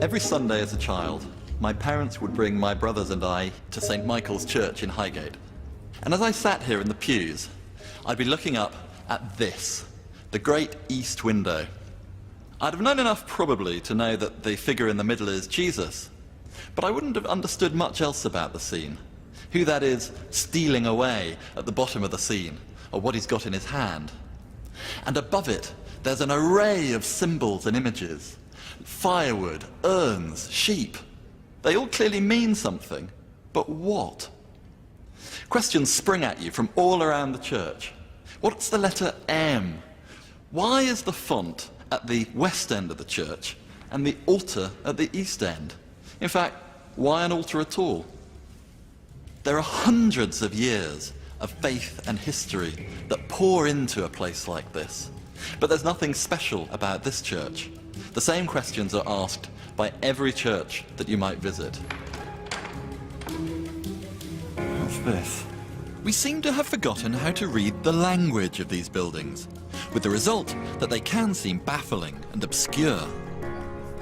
Every Sunday as a child, my parents would bring my brothers and I to St. Michael's Church in Highgate. And as I sat here in the pews, I'd be looking up at this, the great east window. I'd have known enough probably to know that the figure in the middle is Jesus, but I wouldn't have understood much else about the scene. Who that is stealing away at the bottom of the scene, or what he's got in his hand. And above it, there's an array of symbols and images. Firewood, urns, sheep. They all clearly mean something, but what? Questions spring at you from all around the church. What's the letter M? Why is the font at the west end of the church and the altar at the east end? In fact, why an altar at all? There are hundreds of years of faith and history that pour into a place like this. But there's nothing special about this church. The same questions are asked by every church that you might visit. What's this? We seem to have forgotten how to read the language of these buildings, with the result that they can seem baffling and obscure.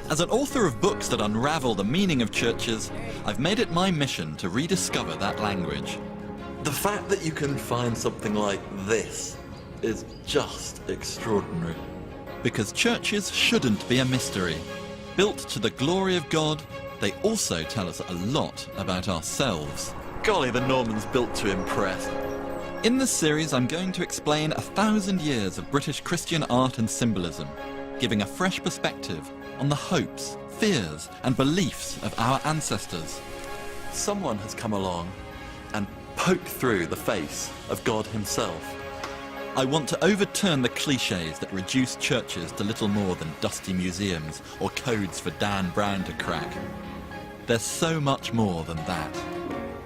As an author of books that unravel the meaning of churches, I've made it my mission to rediscover that language. The fact that you can find something like this is just extraordinary. Because churches shouldn't be a mystery. Built to the glory of God, they also tell us a lot about ourselves. Golly, the Normans built to impress. In this series, I'm going to explain 1,000 years of British Christian art and symbolism, giving a fresh perspective on the hopes, fears, and beliefs of our ancestors. Someone has come along and poked through the face of God himself. I want to overturn the cliches that reduce churches to little more than dusty museums or codes for Dan Brown to crack. There's so much more than that.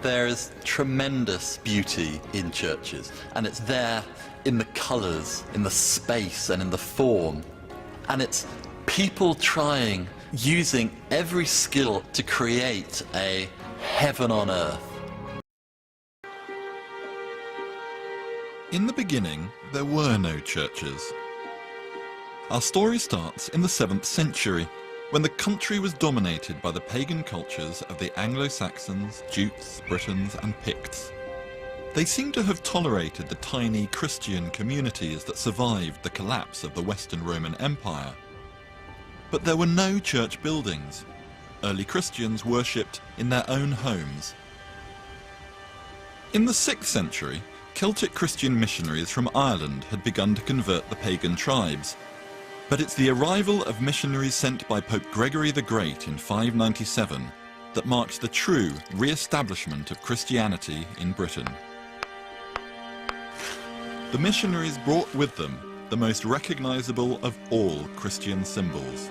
There is tremendous beauty in churches, and it's there in the colours, in the space, and in the form. And it's people trying, using every skill to create a heaven on earth. In the beginning, there were no churches. Our story starts in the 7th century, when the country was dominated by the pagan cultures of the Anglo-Saxons, Jutes, Britons, and Picts. They seem to have tolerated the tiny Christian communities that survived the collapse of the Western Roman Empire. But there were no church buildings. Early Christians worshipped in their own homes. In the 6th century, Celtic Christian missionaries from Ireland had begun to convert the pagan tribes. But it's the arrival of missionaries sent by Pope Gregory the Great in 597 that marks the true re-establishment of Christianity in Britain. The missionaries brought with them the most recognizable of all Christian symbols.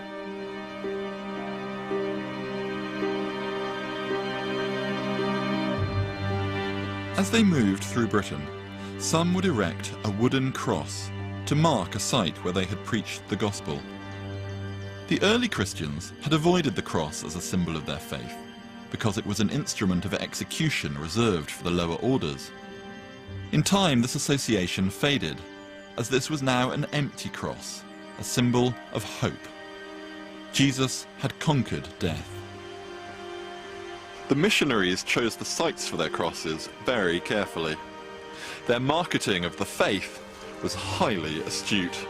As they moved through Britain, some would erect a wooden cross to mark a site where they had preached the gospel. The early Christians had avoided the cross as a symbol of their faith, because it was an instrument of execution reserved for the lower orders. In time, this association faded, as this was now an empty cross, a symbol of hope. Jesus had conquered death. The missionaries chose the sites for their crosses very carefully. Their marketing of the faith was highly astute.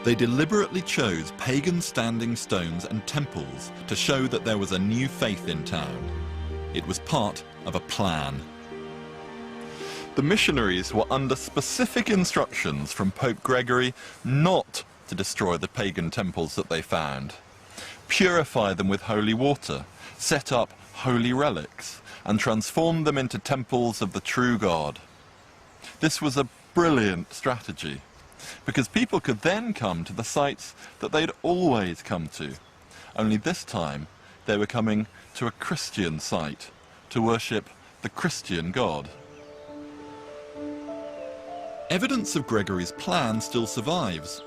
They deliberately chose pagan standing stones and temples to show that there was a new faith in town. It was part of a plan. The missionaries were under specific instructions from Pope Gregory not to destroy the pagan temples that they found, purify them with holy water, set up holy relics, and transform them into temples of the true God. This was a brilliant strategy, because people could then come to the sites that they'd always come to, only this time they were coming to a Christian site to worship the Christian God. Evidence of Gregory's plan still survives.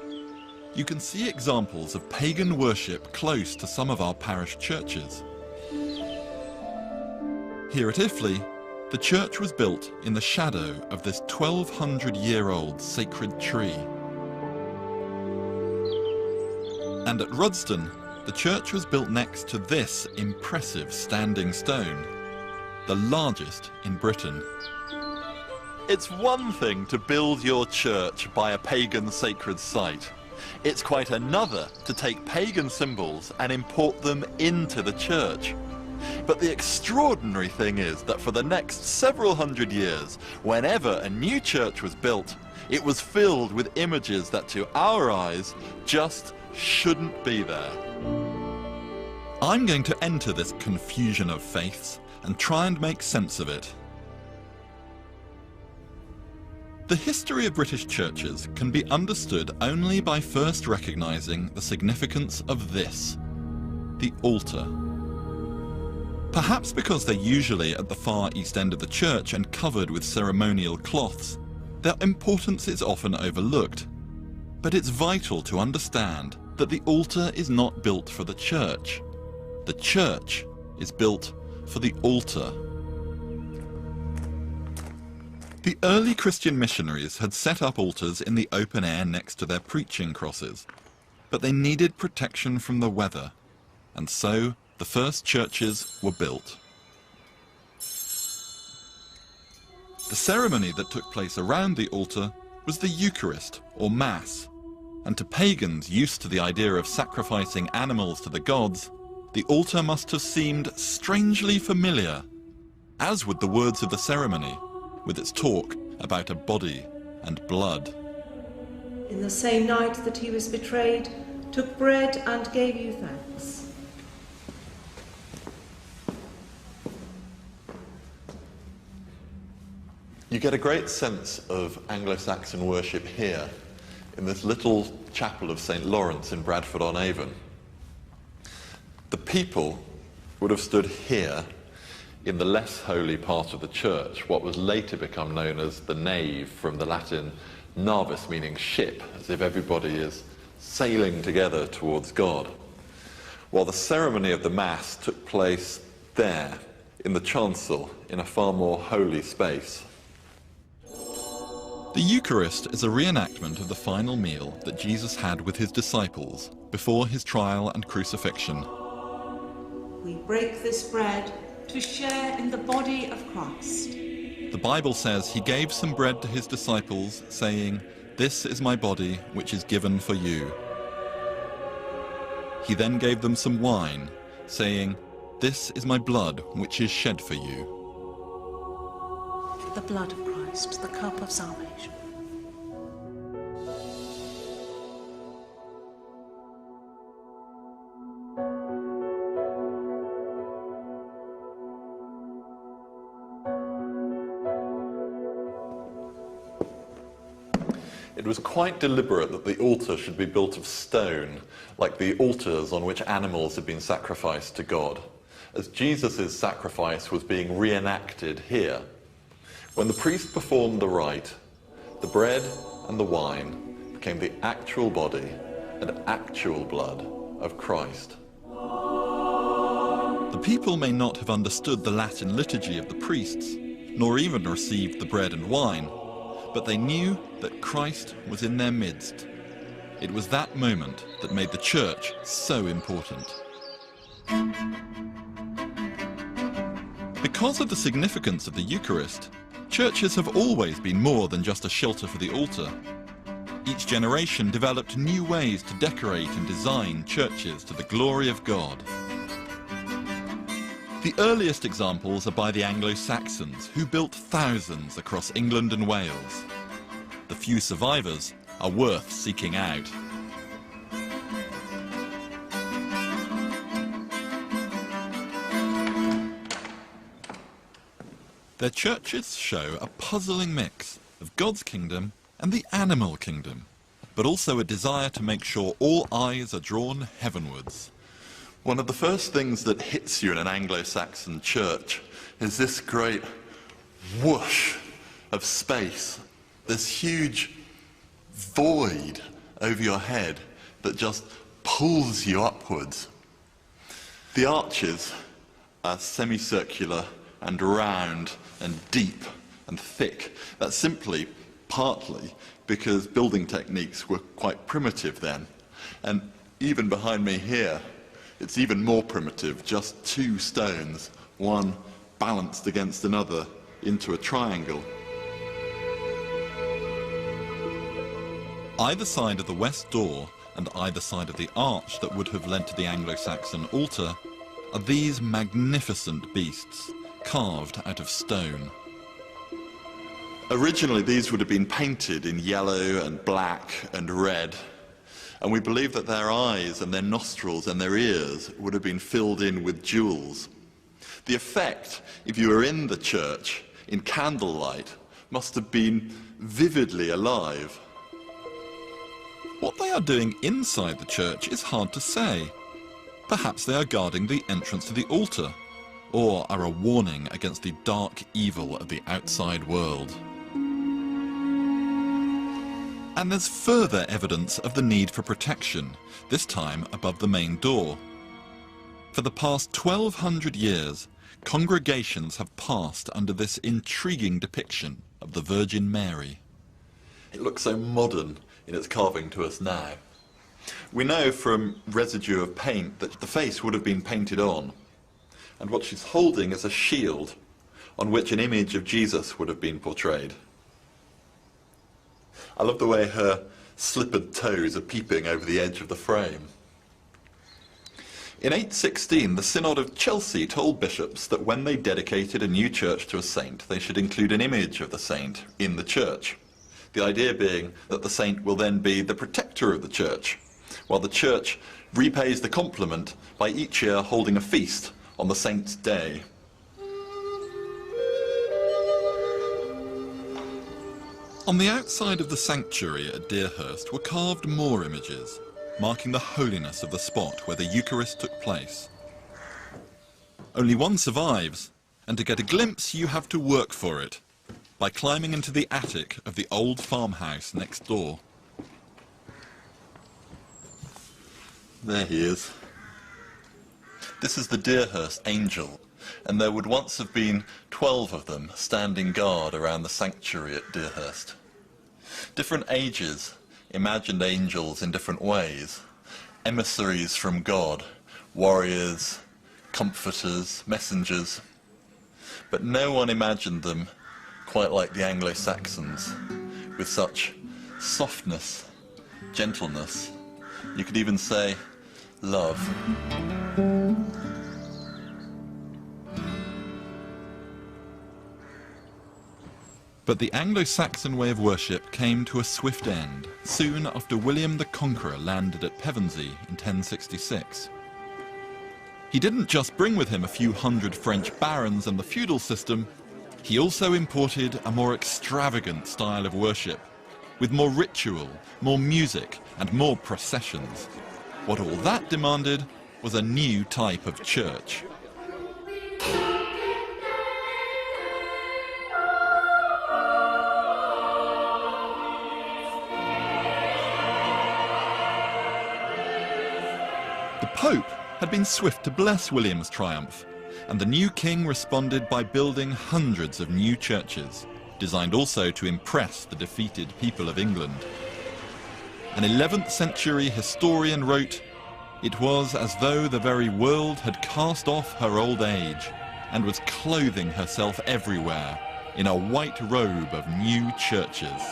You can see examples of pagan worship close to some of our parish churches. Here at Iffley, the church was built in the shadow of this 1,200-year-old sacred tree. And at Rudston, the church was built next to this impressive standing stone, the largest in Britain. It's one thing to build your church by a pagan sacred site. It's quite another to take pagan symbols and import them into the church. But the extraordinary thing is that for the next several hundred years, whenever a new church was built, it was filled with images that to our eyes just shouldn't be there. I'm going to enter this confusion of faiths and try and make sense of it. The history of British churches can be understood only by first recognizing the significance of this, the altar. Perhaps because they're usually at the far east end of the church and covered with ceremonial cloths, their importance is often overlooked. But it's vital to understand that the altar is not built for the church. The church is built for the altar. The early Christian missionaries had set up altars in the open air next to their preaching crosses, but they needed protection from the weather, and so the first churches were built. The ceremony that took place around the altar was the Eucharist, or Mass, and to pagans used to the idea of sacrificing animals to the gods, the altar must have seemed strangely familiar, as would the words of the ceremony, with its talk about a body and blood. In the same night that he was betrayed, took bread and gave you thanks. You get a great sense of Anglo-Saxon worship here, in this little chapel of St. Lawrence in Bradford-on-Avon. The people would have stood here in the less holy part of the church, what was later become known as the nave, from the Latin navis, meaning ship, as if everybody is sailing together towards God, while the ceremony of the Mass took place there, in the chancel, in a far more holy space. The Eucharist is a reenactment of the final meal that Jesus had with his disciples before his trial and crucifixion. We break this bread to share in the body of Christ. The Bible says he gave some bread to his disciples, saying, "This is my body, which is given for you." He then gave them some wine, saying, "This is my blood, which is shed for you." The blood of Christ, the cup of salvation. It was quite deliberate that the altar should be built of stone, like the altars on which animals had been sacrificed to God, as Jesus' sacrifice was being reenacted here. When the priest performed the rite, the bread and the wine became the actual body and actual blood of Christ. The people may not have understood the Latin liturgy of the priests, nor even received the bread and wine, but they knew that Christ was in their midst. It was that moment that made the church so important. Because of the significance of the Eucharist, churches have always been more than just a shelter for the altar. Each generation developed new ways to decorate and design churches to the glory of God. The earliest examples are by the Anglo-Saxons, who built thousands across England and Wales. The few survivors are worth seeking out. Their churches show a puzzling mix of God's kingdom and the animal kingdom, but also a desire to make sure all eyes are drawn heavenwards. One of the first things that hits you in an Anglo-Saxon church is this great whoosh of space, this huge void over your head that just pulls you upwards. The arches are semicircular and round and deep and thick. That's simply partly because building techniques were quite primitive then. And even behind me here, It's even more primitive, just two stones, one balanced against another into a triangle. Either side of the west door and either side of the arch that would have led to the Anglo-Saxon altar are these magnificent beasts, carved out of stone. Originally, these would have been painted in yellow and black and red, and we believe that their eyes and their nostrils and their ears would have been filled in with jewels. The effect, if you were in the church in candlelight, must have been vividly alive. What they are doing inside the church is hard to say. Perhaps they are guarding the entrance to the altar, or are a warning against the dark evil of the outside world. And there's further evidence of the need for protection, this time above the main door. For the past 1200 years, congregations have passed under this intriguing depiction of the Virgin Mary. It looks so modern in its carving to us now. We know from residue of paint that the face would have been painted on, and what she's holding is a shield on which an image of Jesus would have been portrayed. I love the way her slippered toes are peeping over the edge of the frame. In 816, the Synod of Chelsea told bishops that when they dedicated a new church to a saint, they should include an image of the saint in the church. The idea being that the saint will then be the protector of the church, while the church repays the compliment by each year holding a feast on the saint's day. On the outside of the sanctuary at Deerhurst were carved more images, marking the holiness of the spot where the Eucharist took place. Only one survives, and to get a glimpse you have to work for it, by climbing into the attic of the old farmhouse next door. There he is. This is the Deerhurst angel, and there would once have been 12 of them standing guard around the sanctuary at Deerhurst. Different ages imagined angels in different ways. Emissaries from God, warriors, comforters, messengers. But no one imagined them quite like the Anglo-Saxons, with such softness, gentleness, you could even say love. But the Anglo-Saxon way of worship came to a swift end soon after William the Conqueror landed at Pevensey in 1066. He didn't just bring with him a few hundred French barons and the feudal system, he also imported a more extravagant style of worship, with more ritual, more music, and more processions. What all that demanded was a new type of church. The Pope had been swift to bless William's triumph, and the new king responded by building hundreds of new churches, designed also to impress the defeated people of England. An 11th century historian wrote, "It was as though the very world had cast off her old age and was clothing herself everywhere in a white robe of new churches."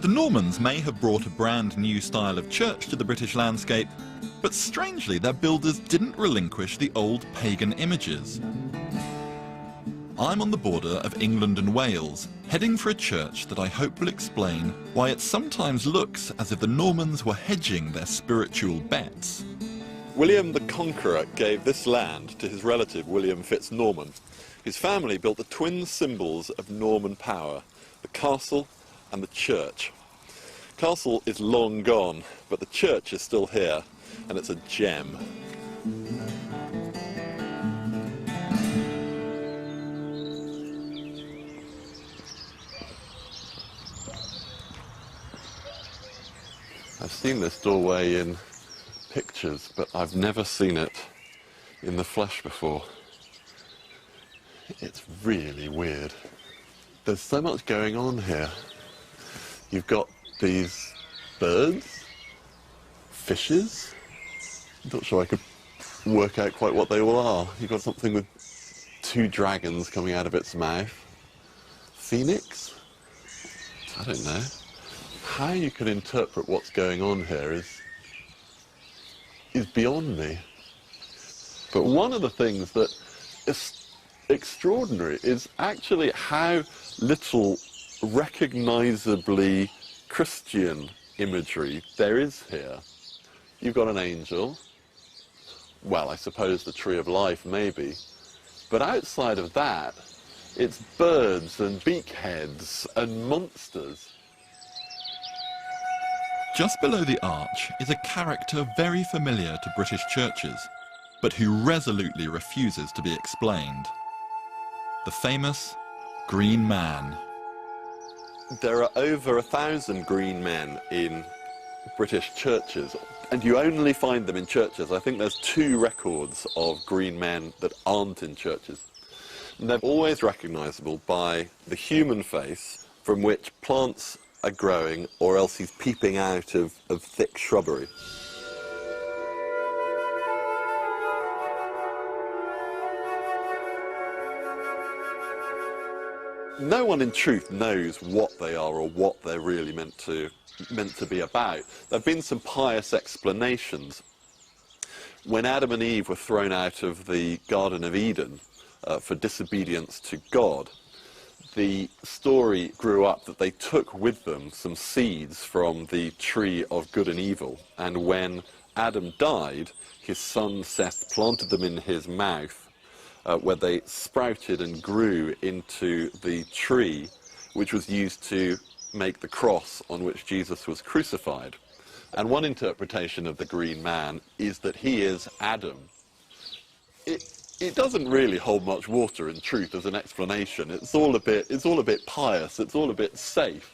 The Normans may have brought a brand new style of church to the British landscape, but strangely their builders didn't relinquish the old pagan images. I'm on the border of England and Wales, heading for a church that I hope will explain why it sometimes looks as if the Normans were hedging their spiritual bets. William the Conqueror gave this land to his relative William Fitz-Norman. His family built the twin symbols of Norman power, the castle and the church. Castle is long gone, but the church is still here, and it's a gem. I've seen this doorway in pictures, but I've never seen it in the flesh before. It's really weird. There's so much going on here. You've got these birds, fishes. I'm not sure I could work out quite what they all are. You've got something with two dragons coming out of its mouth. Phoenix? I don't know. How you can interpret what's going on here is beyond me. But one of the things that is extraordinary is actually how little recognisably Christian imagery there is here. You've got an angel. Well, I suppose the tree of life, maybe. But outside of that, it's birds and beakheads and monsters. Just below the arch is a character very familiar to British churches, but who resolutely refuses to be explained. The famous Green Man. There are over 1,000 green men in British churches, and you only find them in churches. I think there's 2 records of green men that aren't in churches. And they're always recognisable by the human face from which plants are growing, or else he's peeping out of thick shrubbery. No one in truth knows what they are or what they're really meant to be about. There have been some pious explanations. When Adam and Eve were thrown out of the Garden of Eden for disobedience to God, the story grew up that they took with them some seeds from the tree of good and evil, and when Adam died, his son Seth planted them in his mouth, where they sprouted and grew into the tree which was used to make the cross on which Jesus was crucified. And one interpretation of the green man is that he is Adam. It doesn't really hold much water in truth as an explanation. It's all a bit pious, it's all a bit safe.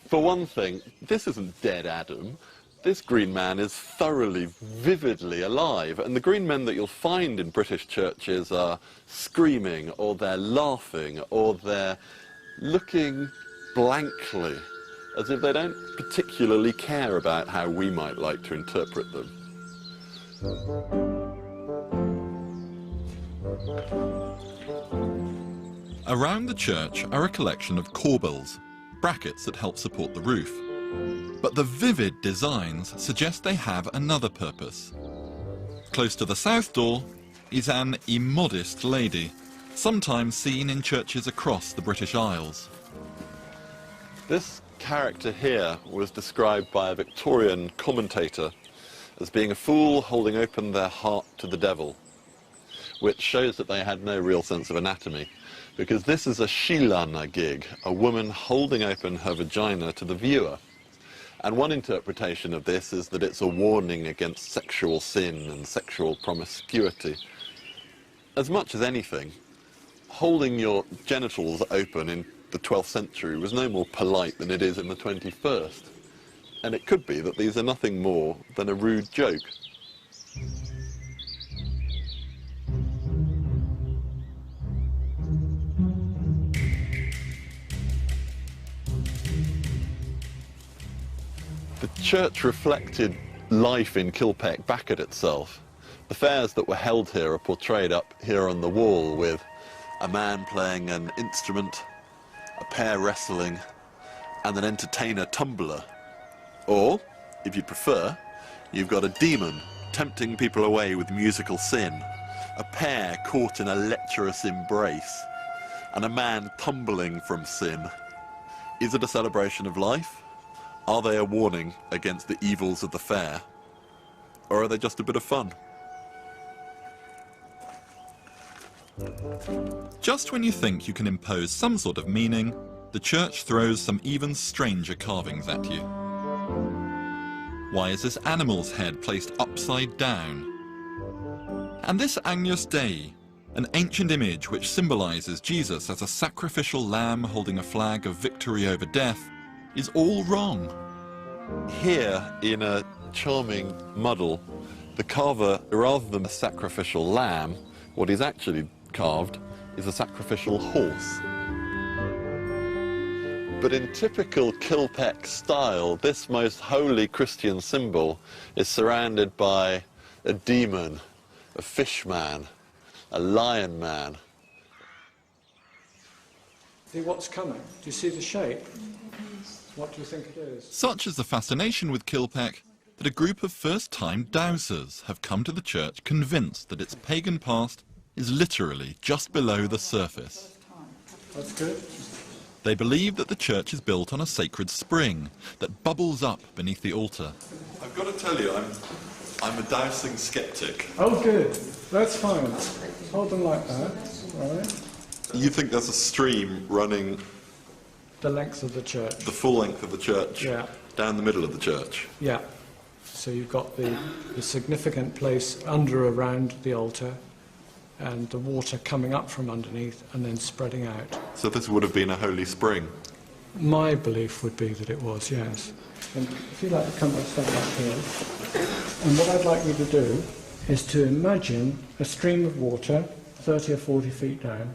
For one thing, this isn't dead Adam. This green man is thoroughly, vividly alive, and the green men that you'll find in British churches are screaming, or they're laughing, or they're looking blankly, as if they don't particularly care about how we might like to interpret them. Around the church are a collection of corbels, brackets that help support the roof. But the vivid designs suggest they have another purpose. Close to the south door is an immodest lady, sometimes seen in churches across the British Isles. This character here was described by a Victorian commentator as being a fool holding open their heart to the devil, which shows that they had no real sense of anatomy, because this is a shilana gig, a woman holding open her vagina to the viewer. And one interpretation of this is that it's a warning against sexual sin and sexual promiscuity. As much as anything, holding your genitals open in the 12th century was no more polite than it is in the 21st. And it could be that these are nothing more than a rude joke. The church reflected life in Kilpeck back at itself. The fairs that were held here are portrayed up here on the wall, with a man playing an instrument, a pair wrestling, and an entertainer tumbler. Or, if you prefer, you've got a demon tempting people away with musical sin, a pair caught in a lecherous embrace, and a man tumbling from sin. Is it a celebration of life? Are they a warning against the evils of the fair? Or are they just a bit of fun? Just when you think you can impose some sort of meaning, the church throws some even stranger carvings at you. Why is this animal's head placed upside down? And this Agnus Dei, an ancient image which symbolises Jesus as a sacrificial lamb holding a flag of victory over death, is all wrong. Here, in a charming muddle, the carver, rather than a sacrificial lamb, what he's actually carved is a sacrificial horse. But in typical Kilpeck style, this most holy Christian symbol is surrounded by a demon, a fish man, a lion man. See what's coming? Do you see the shape? What do you think it is? Such is the fascination with Kilpeck that a group of first-time dowsers have come to the church convinced that its pagan past is literally just below the surface. That's good. They believe that the church is built on a sacred spring that bubbles up beneath the altar. I've got to tell you, I'm a dowsing skeptic. Oh, good. That's fine. Hold them like that. Right. You think there's a stream running The length of the church. the full length of the church, Yeah. down the middle of the church? Yeah. So you've got the significant place under around the altar and the water coming up from underneath and then spreading out. So this would have been a holy spring. My belief would be that it was, yes. And if you like to come and stand up here, and what I'd like you to do is to imagine a stream of water 30 or 40 feet down,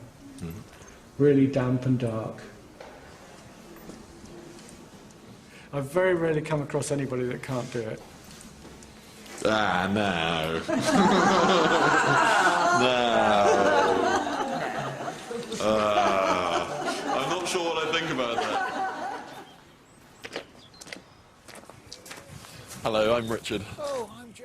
really damp and dark. I've very rarely come across anybody that can't do it. Ah, no. No. I'm not sure what I think about that. Hello, I'm Richard.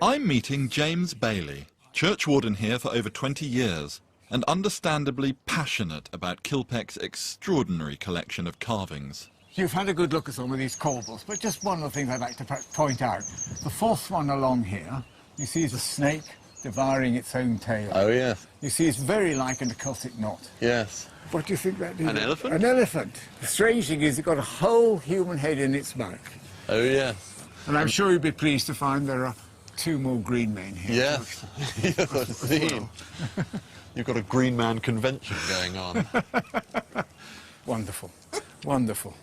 I'm meeting James Bailey, churchwarden here for over 20 years, and understandably passionate about Kilpeck's extraordinary collection of carvings. You've had a good look at some of these corbels, but just one of the things I'd like to point out. The fourth one along here, you see is a snake devouring its own tail. Oh, yes. You see it's very like an occultic knot. Yes. What do you think that is? An elephant? An elephant. The strange thing is it's got a whole human head in its back. Oh, yes. And I'm sure you'd be pleased to find there are 2 more green men here. Yes. Yes, I've seen. You've got a Green Man convention going on. Wonderful. Wonderful.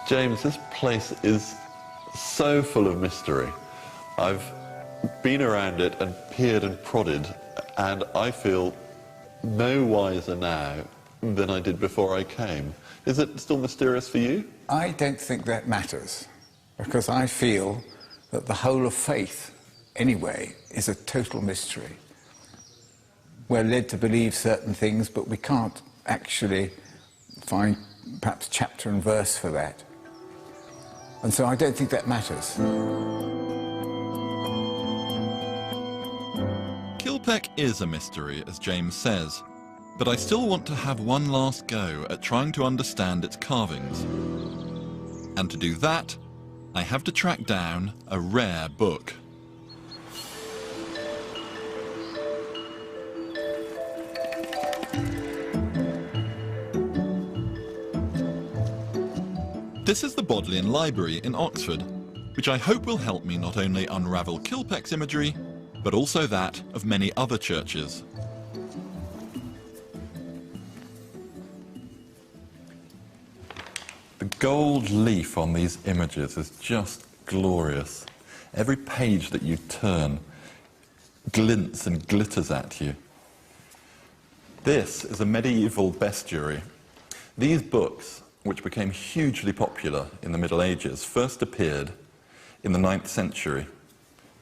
James, this place is so full of mystery. I've been around it and peered and prodded, and I feel no wiser now than I did before I came. Is it still mysterious for you? I don't think that matters, because I feel that the whole of faith, anyway, is a total mystery. We're led to believe certain things, but we can't actually find perhaps chapter and verse for that. And so I don't think that matters. Kilpeck is a mystery, as James says, but I still want to have one last go at trying to understand its carvings. And to do that, I have to track down a rare book. This is the Bodleian Library in Oxford, which I hope will help me not only unravel Kilpeck's imagery, but also that of many other churches. The gold leaf on these images is just glorious. Every page that you turn glints and glitters at you. This is a medieval bestiary. These books, which became hugely popular in the Middle Ages, first appeared in the 9th century.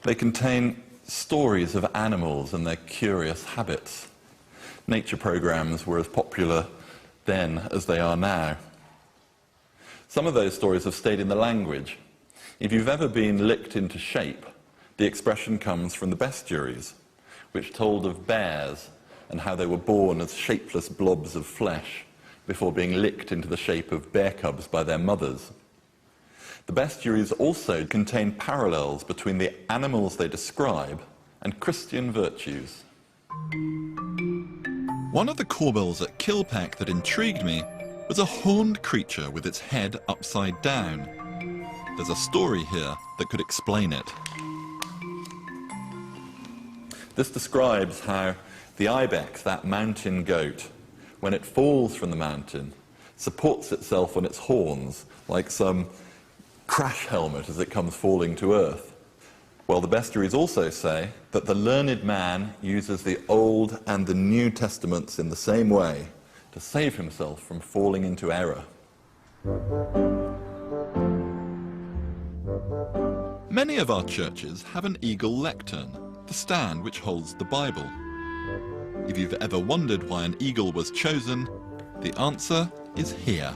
They contain stories of animals and their curious habits. Nature programs were as popular then as they are now. Some of those stories have stayed in the language. If you've ever been licked into shape, the expression comes from the bestiaries, which told of bears and how they were born as shapeless blobs of flesh before being licked into the shape of bear cubs by their mothers. The bestiaries also contain parallels between the animals they describe and Christian virtues. One of the corbels at Kilpeck that intrigued me was a horned creature with its head upside down. There's a story here that could explain it. This describes how the ibex, that mountain goat, when it falls from the mountain, supports itself on its horns like some crash helmet as it comes falling to earth. Well, the bestiaries also say that the learned man uses the Old and the New Testaments in the same way to save himself from falling into error. Many of our churches have an eagle lectern, the stand which holds the Bible. If you've ever wondered why an eagle was chosen, the answer is here.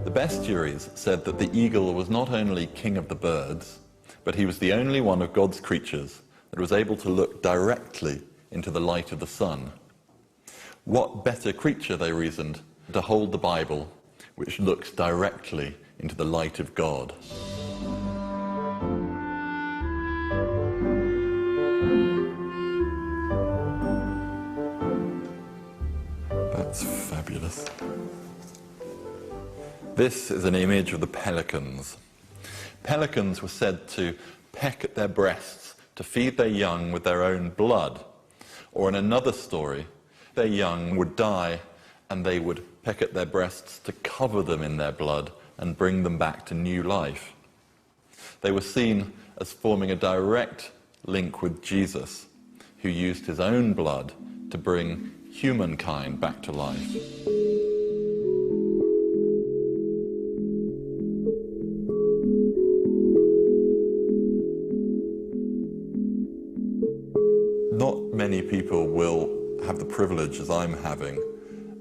The bestiaries said that the eagle was not only king of the birds, but he was the only one of God's creatures that was able to look directly into the light of the sun. What better creature, they reasoned, to hold the Bible, which looks directly into the light of God. That's fabulous. This is an image of the pelicans. Pelicans were said to peck at their breasts to feed their young with their own blood. Or in another story, their young would die and they would peck at their breasts to cover them in their blood and bring them back to new life. They were seen as forming a direct link with Jesus, who used his own blood to bring humankind back to life. Not many people will have the privilege, as I'm having,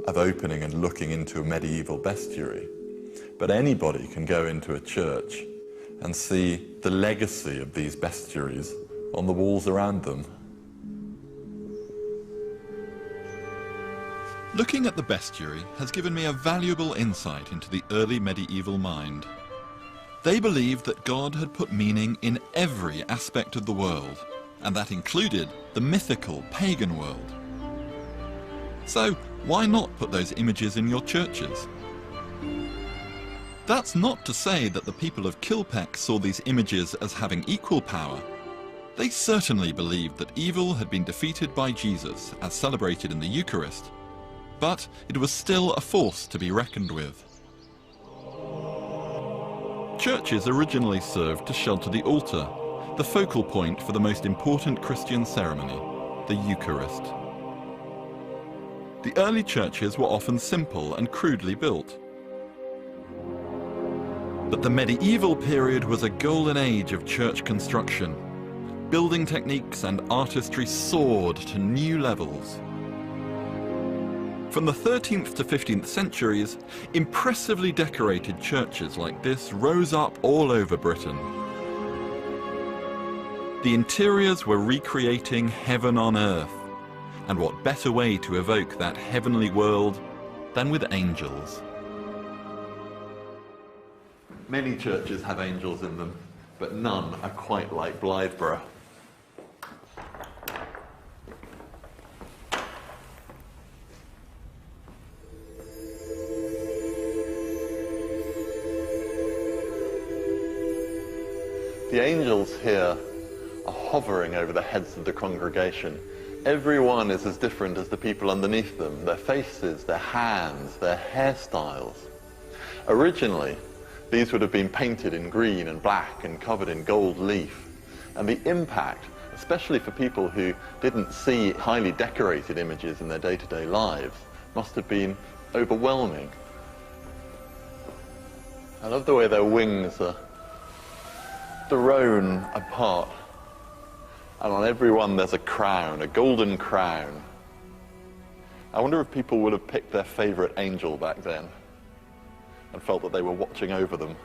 of opening and looking into a medieval bestiary. But anybody can go into a church and see the legacy of these bestiaries on the walls around them. Looking at the bestiary has given me a valuable insight into the early medieval mind. They believed that God had put meaning in every aspect of the world, and that included the mythical pagan world. So why not put those images in your churches? That's not to say that the people of Kilpeck saw these images as having equal power. They certainly believed that evil had been defeated by Jesus, as celebrated in the Eucharist, but it was still a force to be reckoned with. Churches originally served to shelter the altar, the focal point for the most important Christian ceremony, the Eucharist. The early churches were often simple and crudely built. But the medieval period was a golden age of church construction. Building techniques and artistry soared to new levels. From the 13th to 15th centuries, impressively decorated churches like this rose up all over Britain. The interiors were recreating heaven on earth, and what better way to evoke that heavenly world than with angels? Many churches have angels in them, but none are quite like Blytheborough. The angels here are hovering over the heads of the congregation. Everyone is as different as the people underneath them, their faces, their hands, their hairstyles. Originally, these would have been painted in green and black and covered in gold leaf. And the impact, especially for people who didn't see highly decorated images in their day-to-day lives, must have been overwhelming. I love the way their wings are thrown apart. And on every one there's a crown, a golden crown. I wonder if people would have picked their favorite angel back then and felt that they were watching over them.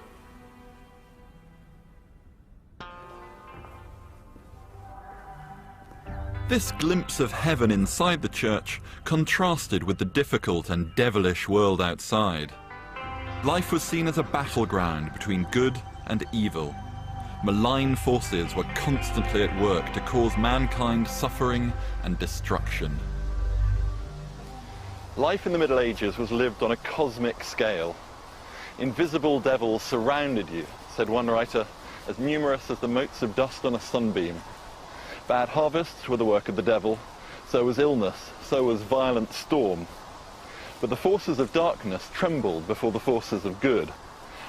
This glimpse of heaven inside the church contrasted with the difficult and devilish world outside. Life was seen as a battleground between good and evil. Malign forces were constantly at work to cause mankind suffering and destruction. Life in the Middle Ages was lived on a cosmic scale. Invisible devils surrounded you, said one writer, as numerous as the motes of dust on a sunbeam. Bad harvests were the work of the devil, so was illness, so was violent storm. But the forces of darkness trembled before the forces of good,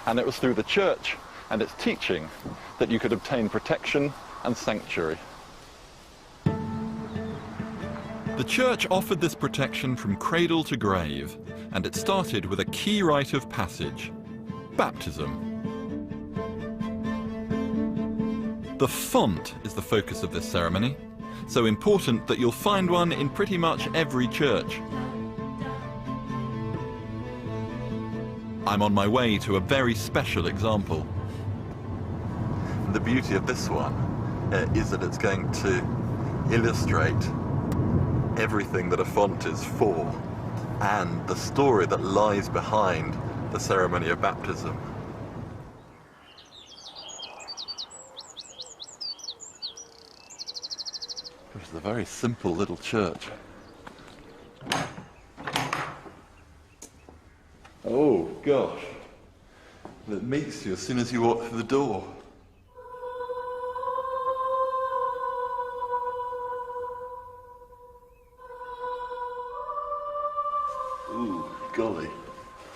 and it was through the church and its teaching that you could obtain protection and sanctuary. The church offered this protection from cradle to grave, and it started with a key rite of passage: baptism. The font is the focus of this ceremony, so important that you'll find one in pretty much every church. I'm on my way to a very special example. The beauty of this one is that it's going to illustrate everything that a font is for and the story that lies behind the ceremony of baptism. This is a very simple little church. Oh gosh, it meets you as soon as you walk through the door. Ooh, golly,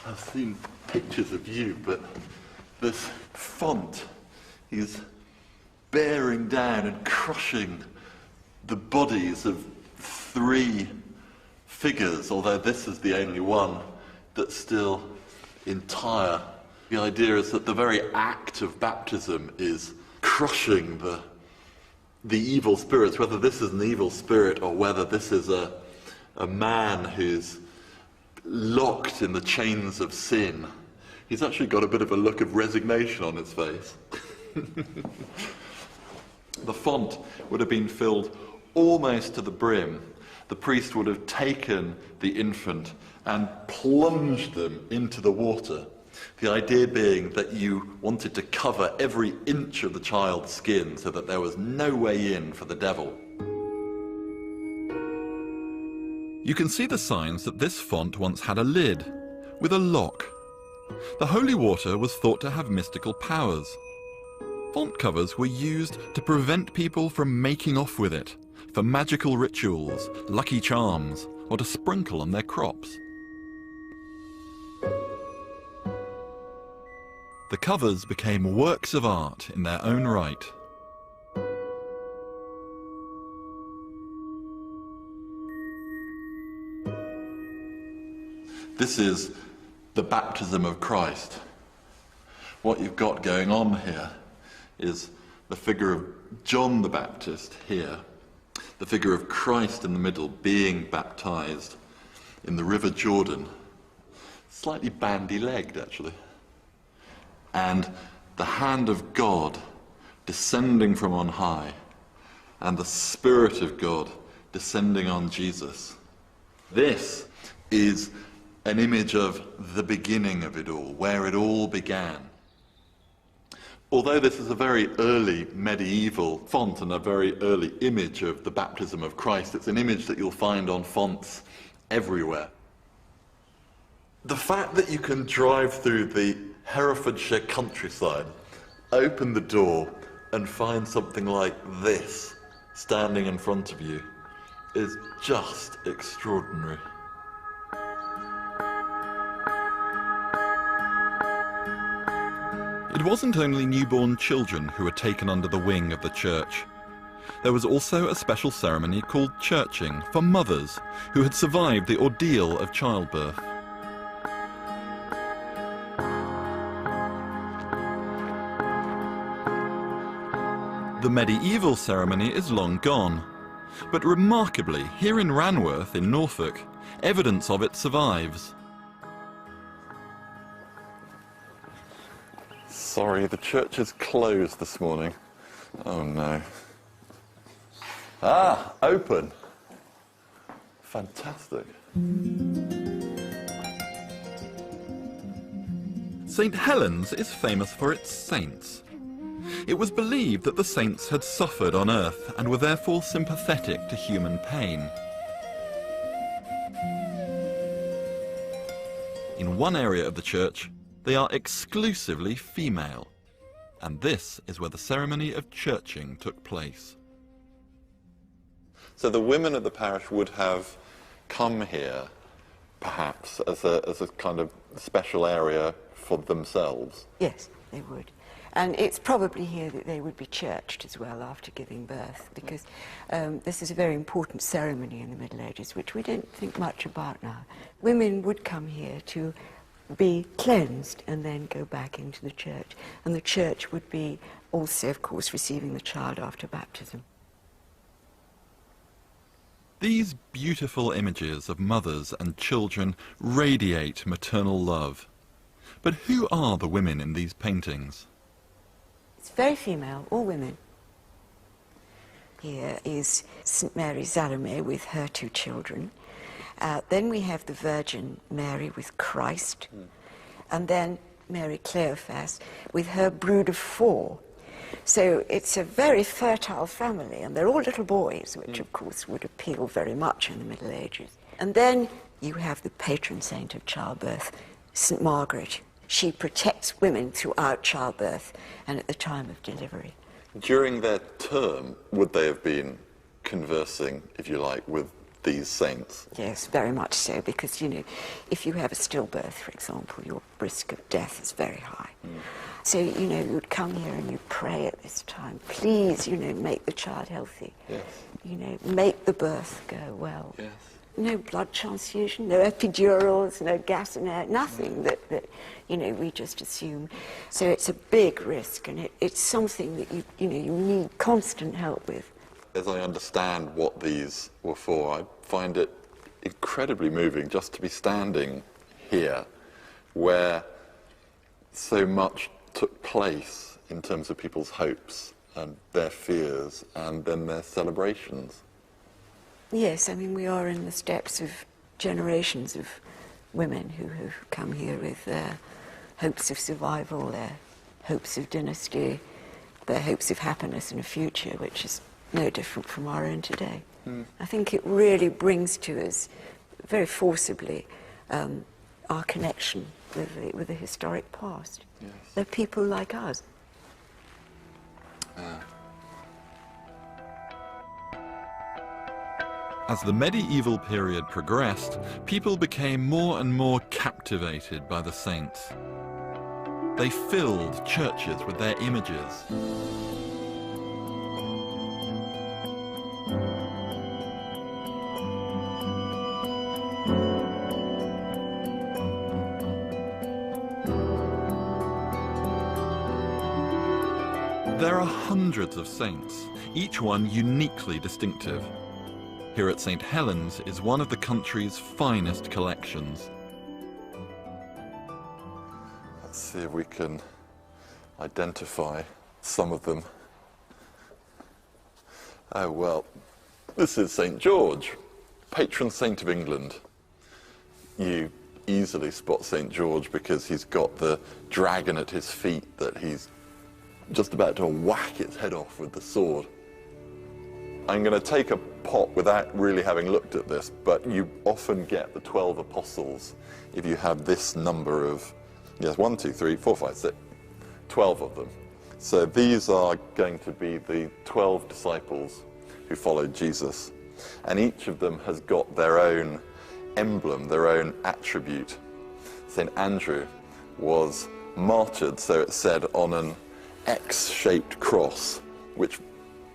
I've seen pictures of you, but this font is bearing down and crushing the bodies of 3 figures, although this is the only one that's still entire. The idea is that the very act of baptism is crushing the evil spirits, whether this is an evil spirit or whether this is a man who's locked in the chains of sin. He's actually got a bit of a look of resignation on his face. The font would have been filled almost to the brim. The priest would have taken the infant and plunged them into the water. The idea being that you wanted to cover every inch of the child's skin so that there was no way in for the devil. You can see the signs that this font once had a lid, with a lock. The holy water was thought to have mystical powers. Font covers were used to prevent people from making off with it, for magical rituals, lucky charms, or to sprinkle on their crops. The covers became works of art in their own right. This is the baptism of Christ. What you've got going on here is the figure of John the Baptist here, the figure of Christ in the middle being baptized in the River Jordan, slightly bandy-legged actually, and the hand of God descending from on high, and the Spirit of God descending on Jesus. This is an image of the beginning of it all, where it all began. Although this is a very early medieval font and a very early image of the baptism of Christ, it's an image that you'll find on fonts everywhere. The fact that you can drive through the Herefordshire countryside, open the door and find something like this standing in front of you is just extraordinary. It wasn't only newborn children who were taken under the wing of the church. There was also a special ceremony called churching for mothers who had survived the ordeal of childbirth. The medieval ceremony is long gone, but remarkably, here in Ranworth in Norfolk, evidence of it survives. Sorry, the church is closed this morning. Oh no. Ah, open. Fantastic. St. Helens is famous for its saints. It was believed that the saints had suffered on earth and were therefore sympathetic to human pain. In one area of the church, they are exclusively female, and this is where the ceremony of churching took place. So the women of the parish would have come here perhaps, as a kind of special area for themselves? Yes, they would. And it's probably here that they would be churched as well after giving birth, because this is a very important ceremony in the Middle Ages, which we don't think much about now. Women would come here to be cleansed and then go back into the church. And the church would be also, of course, receiving the child after baptism. These beautiful images of mothers and children radiate maternal love. But who are the women in these paintings? It's very female, all women. Here is St. Mary Salome with her 2 children. Then we have the Virgin Mary with Christ. And then Mary Cleophas with her brood of 4. So it's a very fertile family, and they're all little boys, which of course would appeal very much in the Middle Ages. And then you have the patron saint of childbirth, St. Margaret. She protects women throughout childbirth and at the time of delivery. During their term, would they have been conversing, if you like, with these saints? Yes, very much so, because, you know, if you have a stillbirth, for example, your risk of death is very high. So, you know, you would come here and you pray at this time, please, you know, make the child healthy. Yes. You know, make the birth go well. Yes. No blood transfusion, no epidurals, no gas and air, nothing that you know, we just assume. So it's a big risk, and it's something that you know, you need constant help with. As I understand what these were for, I find it incredibly moving just to be standing here where so much took place in terms of people's hopes and their fears and then their celebrations. Yes, I mean, we are in the steps of generations of women who have come here with their hopes of survival, their hopes of dynasty, their hopes of happiness in a future, which is no different from our own today. I think it really brings to us, very forcibly, our connection with the historic past. Yes. They're people like us. As the medieval period progressed, people became more and more captivated by the saints. They filled churches with their images. There are hundreds of saints, each one uniquely distinctive. Here at St. Helens is one of the country's finest collections. Let's see if we can identify some of them. Oh, well, this is St. George, patron saint of England. You easily spot St. George because he's got the dragon at his feet that he's just about to whack its head off with the sword. I'm going to take a pot without really having looked at this, but you often get the 12 apostles if you have this number of, yes, 1, 2, 3, 4, 5, 6, 12 of them. So these are going to be the 12 disciples who followed Jesus. And each of them has got their own emblem, their own attribute. St. Andrew was martyred, so it said, on an X-shaped cross, which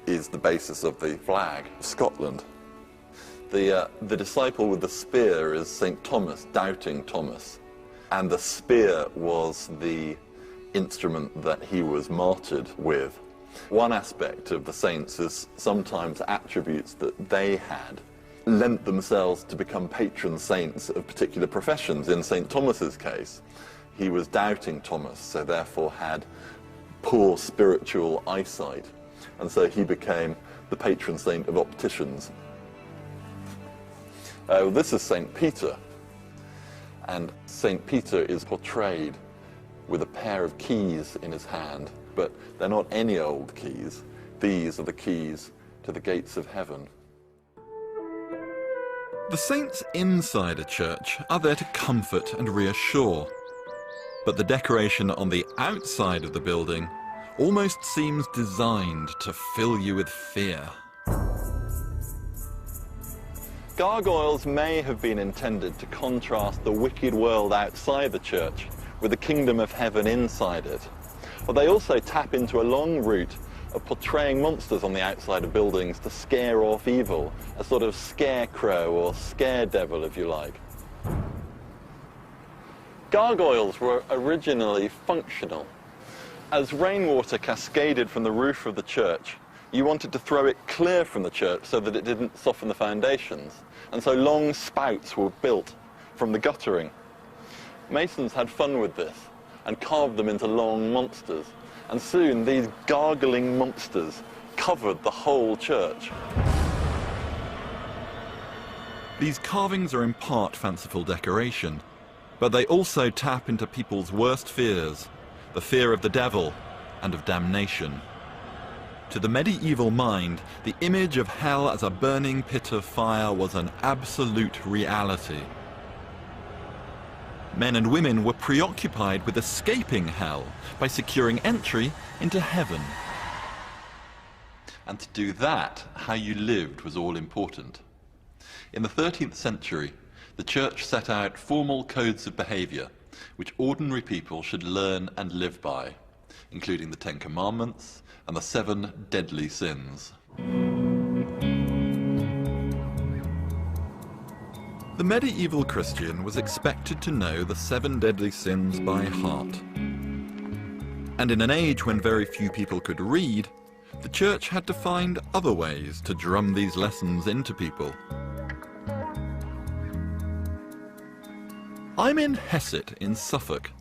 is the basis of the flag of Scotland. The disciple with the spear is St. Thomas, Doubting Thomas, and the spear was the instrument that he was martyred with. One aspect of the saints is sometimes attributes that they had lent themselves to become patron saints of particular professions. In St. Thomas's case, he was Doubting Thomas, so therefore had poor spiritual eyesight. And so he became the patron saint of opticians. This is St. Peter. And St. Peter is portrayed with a pair of keys in his hand, but they're not any old keys. These are the keys to the gates of heaven. The saints inside a church are there to comfort and reassure. But the decoration on the outside of the building almost seems designed to fill you with fear. Gargoyles may have been intended to contrast the wicked world outside the church with the kingdom of heaven inside it. But they also tap into a long route of portraying monsters on the outside of buildings to scare off evil, a sort of scarecrow or scare devil, if you like. Gargoyles were originally functional. As rainwater cascaded from the roof of the church, you wanted to throw it clear from the church so that it didn't soften the foundations. And so long spouts were built from the guttering. Masons had fun with this and carved them into long monsters. And soon these gargling monsters covered the whole church. These carvings are in part fanciful decoration, but they also tap into people's worst fears, the fear of the devil and of damnation. To the medieval mind, the image of hell as a burning pit of fire was an absolute reality. Men and women were preoccupied with escaping hell by securing entry into heaven. And to do that, how you lived was all important. In the 13th century, the church set out formal codes of behavior which ordinary people should learn and live by, including the 10 Commandments and the 7 deadly sins. The medieval Christian was expected to know the 7 deadly sins by heart. And in an age when very few people could read, the church had to find other ways to drum these lessons into people. I'm in Hesset in Suffolk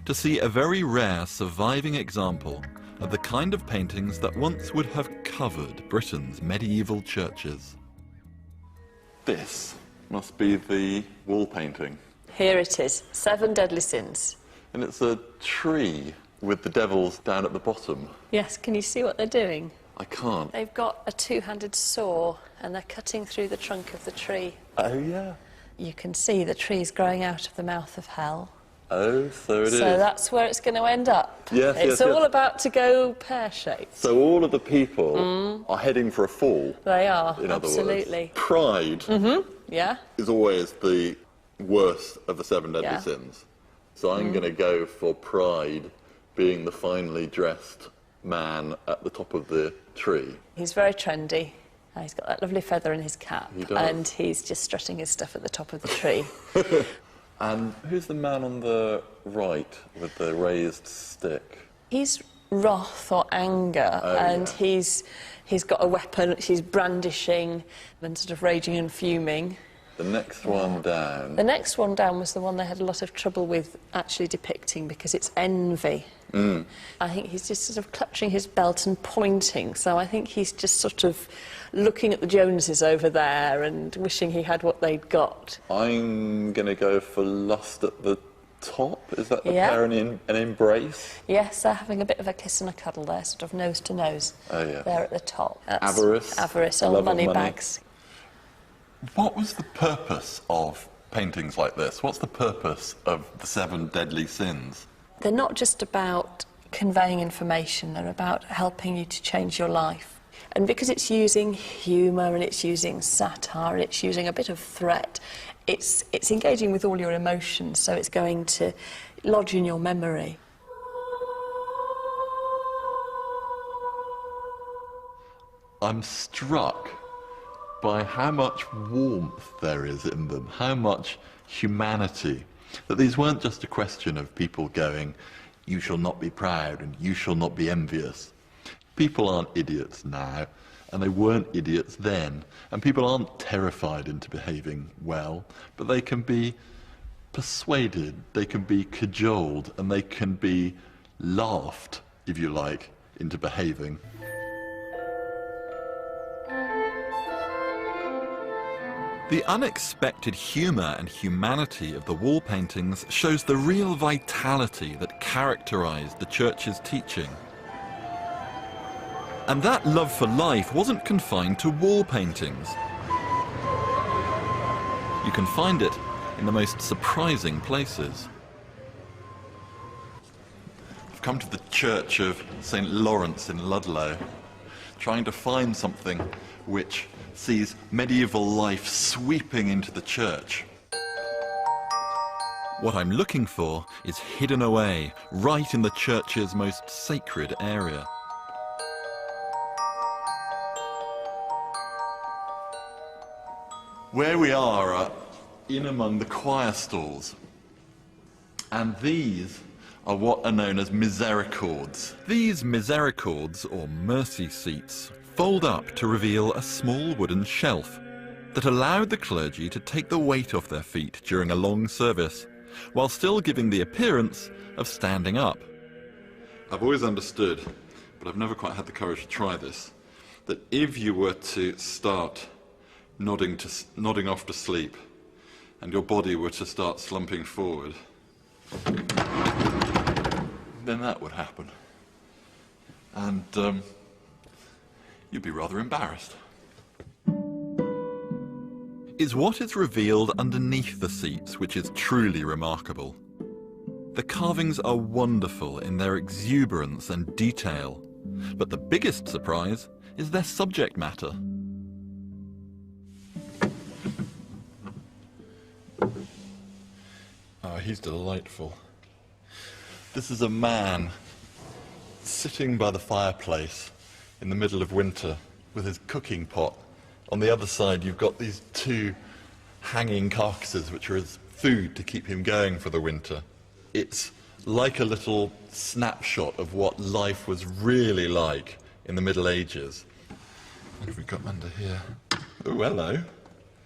to see a very rare surviving example of the kind of paintings that once would have covered Britain's medieval churches. This must be the wall painting. Here it is, 7 deadly sins. And it's a tree with the devils down at the bottom. Yes, can you see what they're doing? I can't. They've got a 2-handed saw and they're cutting through the trunk of the tree. Oh, yeah. You can see the trees growing out of the mouth of hell. Oh, so it is. So that's where it's going to end up. Yes, it's yes, all yes. about to go pear-shaped. So all of the people are heading for a fall. They are, in other absolutely. words. Pride Yeah? is always the worst of the 7 deadly Yeah. sins. So I'm going to go for pride being the finely dressed man at the top of the tree. He's very trendy. He's got that lovely feather in his cap. He does. And he's just strutting his stuff at the top of the tree. And who's the man on the right with the raised stick? He's wrath or anger, and yeah. he's got a weapon which he's brandishing and sort of raging and fuming. The next one down. The next one down was the one they had a lot of trouble with actually depicting because it's envy. I think he's just sort of clutching his belt and pointing, so I think he's just sort of looking at the Joneses over there and wishing he had what they'd got. I'm going to go for lust at the top. Is that the Yeah. pair an embrace? Yes, they're having a bit of a kiss and a cuddle there, sort of nose to nose. Oh, yeah. There at the top. That's Avarice. Avarice, Love all of money money. bags. What was the purpose of paintings like this? What's the purpose of the 7 deadly sins? They're not just about conveying information, they're about helping you to change your life. And because it's using humour and it's using satire and it's using a bit of threat, it's engaging with all your emotions, so it's going to lodge in your memory. I'm struck by how much warmth there is in them, how much humanity. That these weren't just a question of people going, you shall not be proud and you shall not be envious. People aren't idiots now, and they weren't idiots then. And people aren't terrified into behaving well, but they can be persuaded, they can be cajoled, and they can be laughed, if you like, into behaving. The unexpected humour and humanity of the wall paintings shows the real vitality that characterised the church's teaching. And that love for life wasn't confined to wall paintings. You can find it in the most surprising places. I've come to the church of St. Lawrence in Ludlow. trying to find something which sees medieval life sweeping into the church. What I'm looking for is hidden away, right in the church's most sacred area. Where we are in among the choir stalls, and these are what are known as misericords. These misericords, or mercy seats, fold up to reveal a small wooden shelf that allowed the clergy to take the weight off their feet during a long service, while still giving the appearance of standing up. I've always understood, but I've never quite had the courage to try this, that if you were to start nodding off to sleep, and your body were to start slumping forward, then that would happen. And you'd be rather embarrassed. Is what is revealed underneath the seats which is truly remarkable. The carvings are wonderful in their exuberance and detail, but the biggest surprise is their subject matter. Oh, he's delightful. This is a man sitting by the fireplace in the middle of winter with his cooking pot. On the other side, you've got these two hanging carcasses, which are his food to keep him going for the winter. It's like a little snapshot of what life was really like in the Middle Ages. What have we got under here? Oh, hello.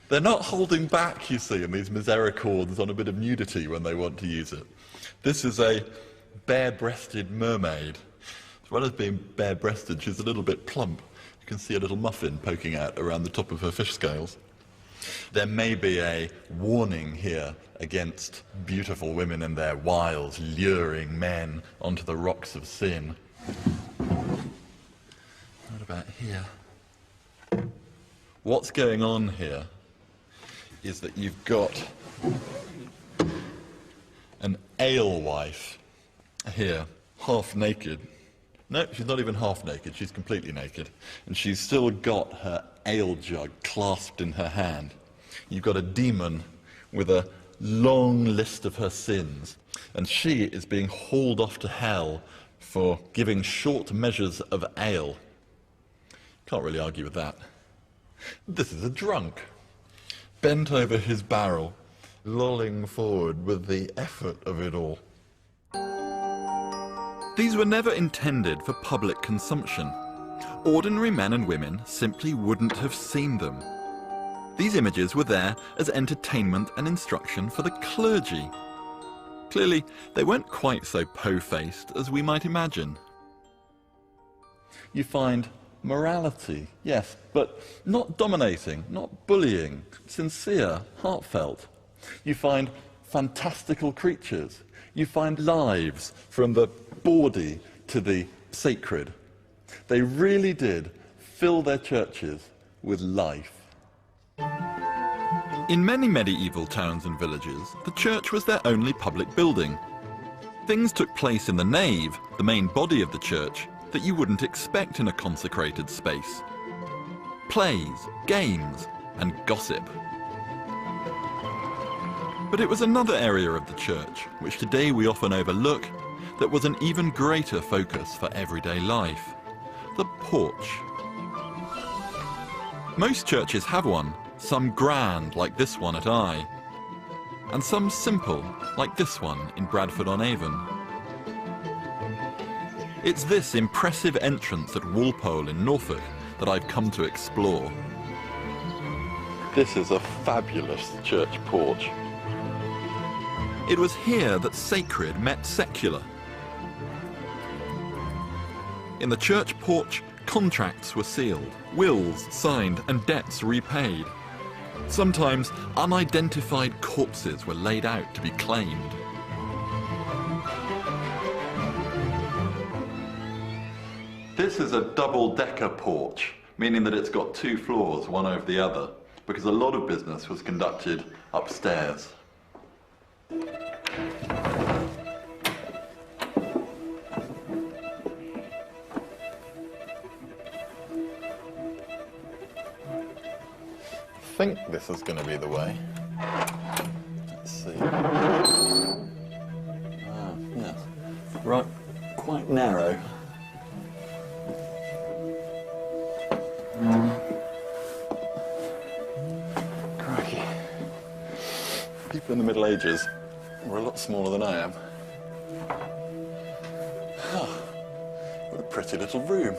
They're not holding back, you see, in these misericords on a bit of nudity when they want to use it. This is a bare-breasted mermaid. As well as being bare-breasted, she's a little bit plump. You can see a little muffin poking out around the top of her fish scales. There may be a warning here against beautiful women and their wiles luring men onto the rocks of sin. What about here? What's going on here is that you've got an alewife here, half naked. No, she's not even half naked, she's completely naked. And she's still got her ale jug clasped in her hand. You've got a demon with a long list of her sins, and she is being hauled off to hell for giving short measures of ale. Can't really argue with that. This is a drunk, bent over his barrel, lolling forward with the effort of it all. These were never intended for public consumption. Ordinary men and women simply wouldn't have seen them. These images were there as entertainment and instruction for the clergy. Clearly, they weren't quite so po-faced as we might imagine. You find morality, yes, but not dominating, not bullying, sincere, heartfelt. You find fantastical creatures. You find lives, from the bawdy to the sacred. They really did fill their churches with life. In many medieval towns and villages, the church was their only public building. Things took place in the nave, the main body of the church, that you wouldn't expect in a consecrated space. Plays, games, and gossip. But it was another area of the church, which today we often overlook, that was an even greater focus for everyday life: the porch. Most churches have one, some grand like this one at Eye, and some simple like this one in Bradford-on-Avon. It's this impressive entrance at Walpole in Norfolk that I've come to explore. This is a fabulous church porch. It was here that sacred met secular. In the church porch, contracts were sealed, wills signed, and debts repaid. Sometimes unidentified corpses were laid out to be claimed. This is a double-decker porch, meaning that it's got two floors, one over the other, because a lot of business was conducted upstairs. think this is going to be the way. Let's see. Yes. Right, quite narrow. Crikey. People in the Middle Ages were a lot smaller than I am. What a pretty little room.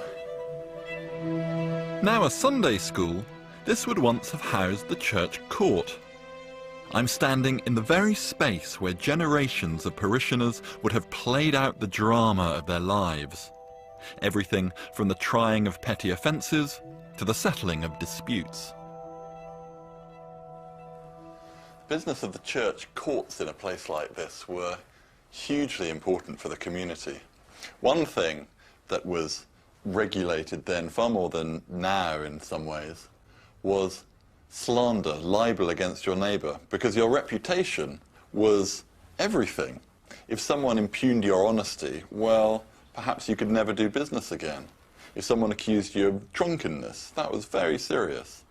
Now a Sunday school, this would once have housed the church court. I'm standing in the very space where generations of parishioners would have played out the drama of their lives. Everything from the trying of petty offences to the settling of disputes. The business of the church courts in a place like this were hugely important for the community. One thing that was regulated then, far more than now in some ways, was slander, libel against your neighbour, because your reputation was everything. If someone impugned your honesty, well, perhaps you could never do business again. If someone accused you of drunkenness, that was very serious.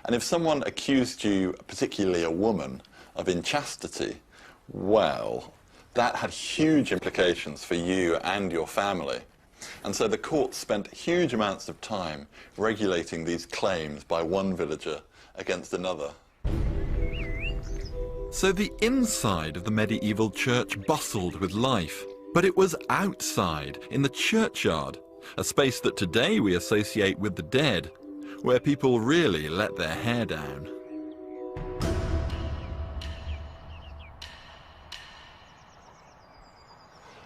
And if someone accused you, particularly a woman, of inchastity, well, that had huge implications for you and your family. And so the court spent huge amounts of time regulating these claims by one villager against another. So the inside of the medieval church bustled with life, but it was outside, in the churchyard, a space that today we associate with the dead, where people really let their hair down.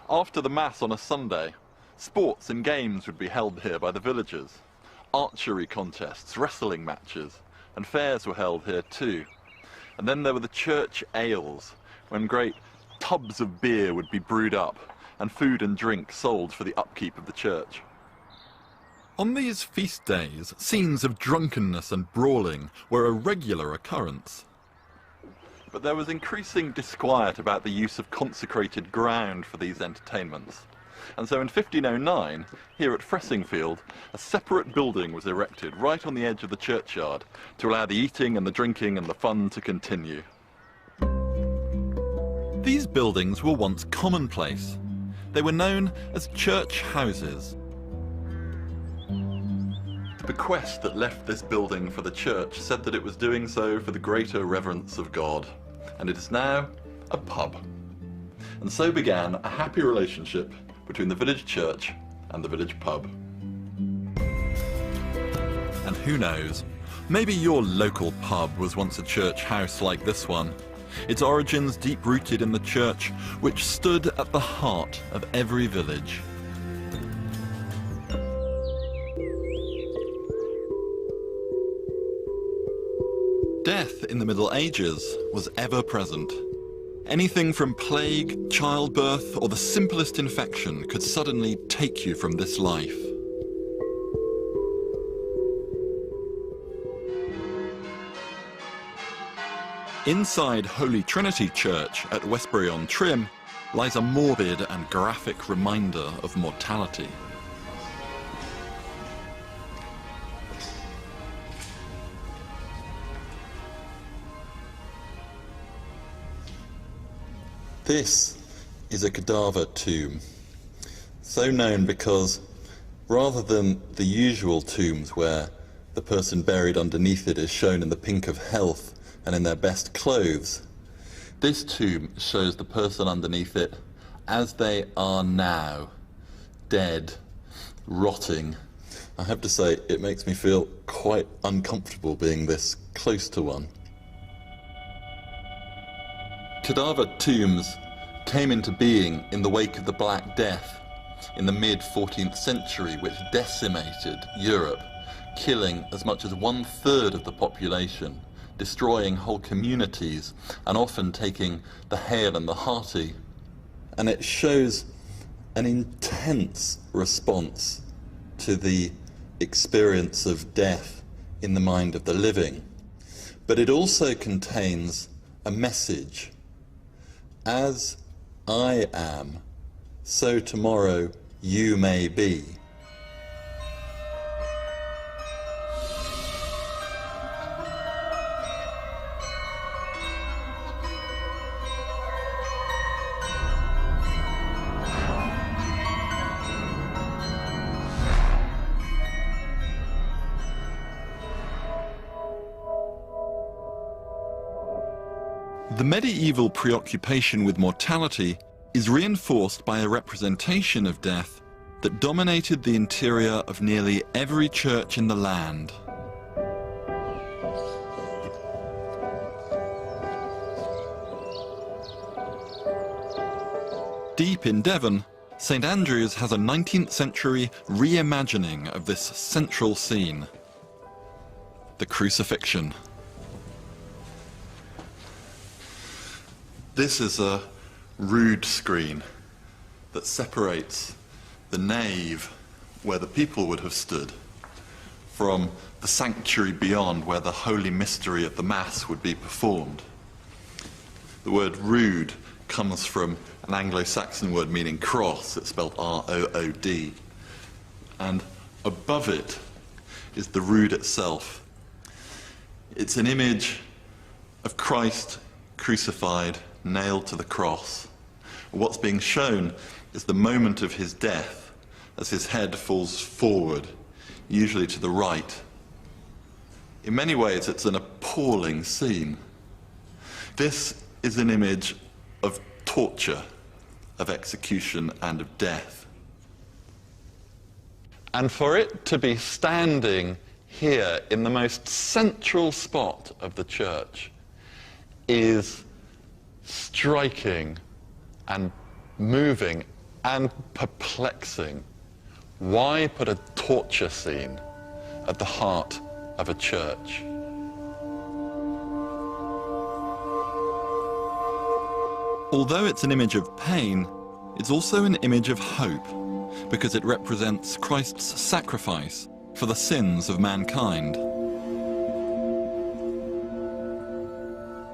After the Mass on a Sunday, sports and games would be held here by the villagers. Archery contests, wrestling matches, and fairs were held here too. And then there were the church ales, when great tubs of beer would be brewed up, and food and drink sold for the upkeep of the church. On these feast days, scenes of drunkenness and brawling were a regular occurrence. But there was increasing disquiet about the use of consecrated ground for these entertainments. And so in 1509, here at Fressingfield, a separate building was erected right on the edge of the churchyard to allow the eating and the drinking and the fun to continue. These buildings were once commonplace. They were known as church houses. The bequest that left this building for the church said that it was doing so for the greater reverence of God, and it is now a pub. And so began a happy relationship between the village church and the village pub. And who knows, maybe your local pub was once a church house like this one, its origins deep-rooted in the church which stood at the heart of every village. Death in the Middle Ages was ever present. Anything from plague, childbirth, or the simplest infection could suddenly take you from this life. Inside Holy Trinity Church at Westbury-on-Trim lies a morbid and graphic reminder of mortality. This is a cadaver tomb, so known because rather than the usual tombs where the person buried underneath it is shown in the pink of health and in their best clothes, this tomb shows the person underneath it as they are now, dead, rotting. I have to say, it makes me feel quite uncomfortable being this close to one. Cadaver tombs came into being in the wake of the Black Death in the mid-14th century, which decimated Europe, killing as much as 1/3 of the population, destroying whole communities, and often taking the hale and the hearty. And it shows an intense response to the experience of death in the mind of the living. But it also contains a message. As I am, so tomorrow you may be. The medieval preoccupation with mortality is reinforced by a representation of death that dominated the interior of nearly every church in the land. Deep in Devon, St Andrews has a 19th century reimagining of this central scene, the crucifixion. This is a rood screen that separates the nave, where the people would have stood, from the sanctuary beyond, where the holy mystery of the Mass would be performed. The word rood comes from an Anglo-Saxon word meaning cross. It's spelled R-O-O-D. And above it is the rood itself. It's an image of Christ crucified, nailed to the cross. What's being shown is the moment of his death as his head falls forward, usually to the right. In many ways, it's an appalling scene. This is an image of torture, of execution and of death. And for it to be standing here in the most central spot of the church is striking and moving and perplexing. Why put a torture scene at the heart of a church? Although it's an image of pain, it's also an image of hope, because it represents Christ's sacrifice for the sins of mankind.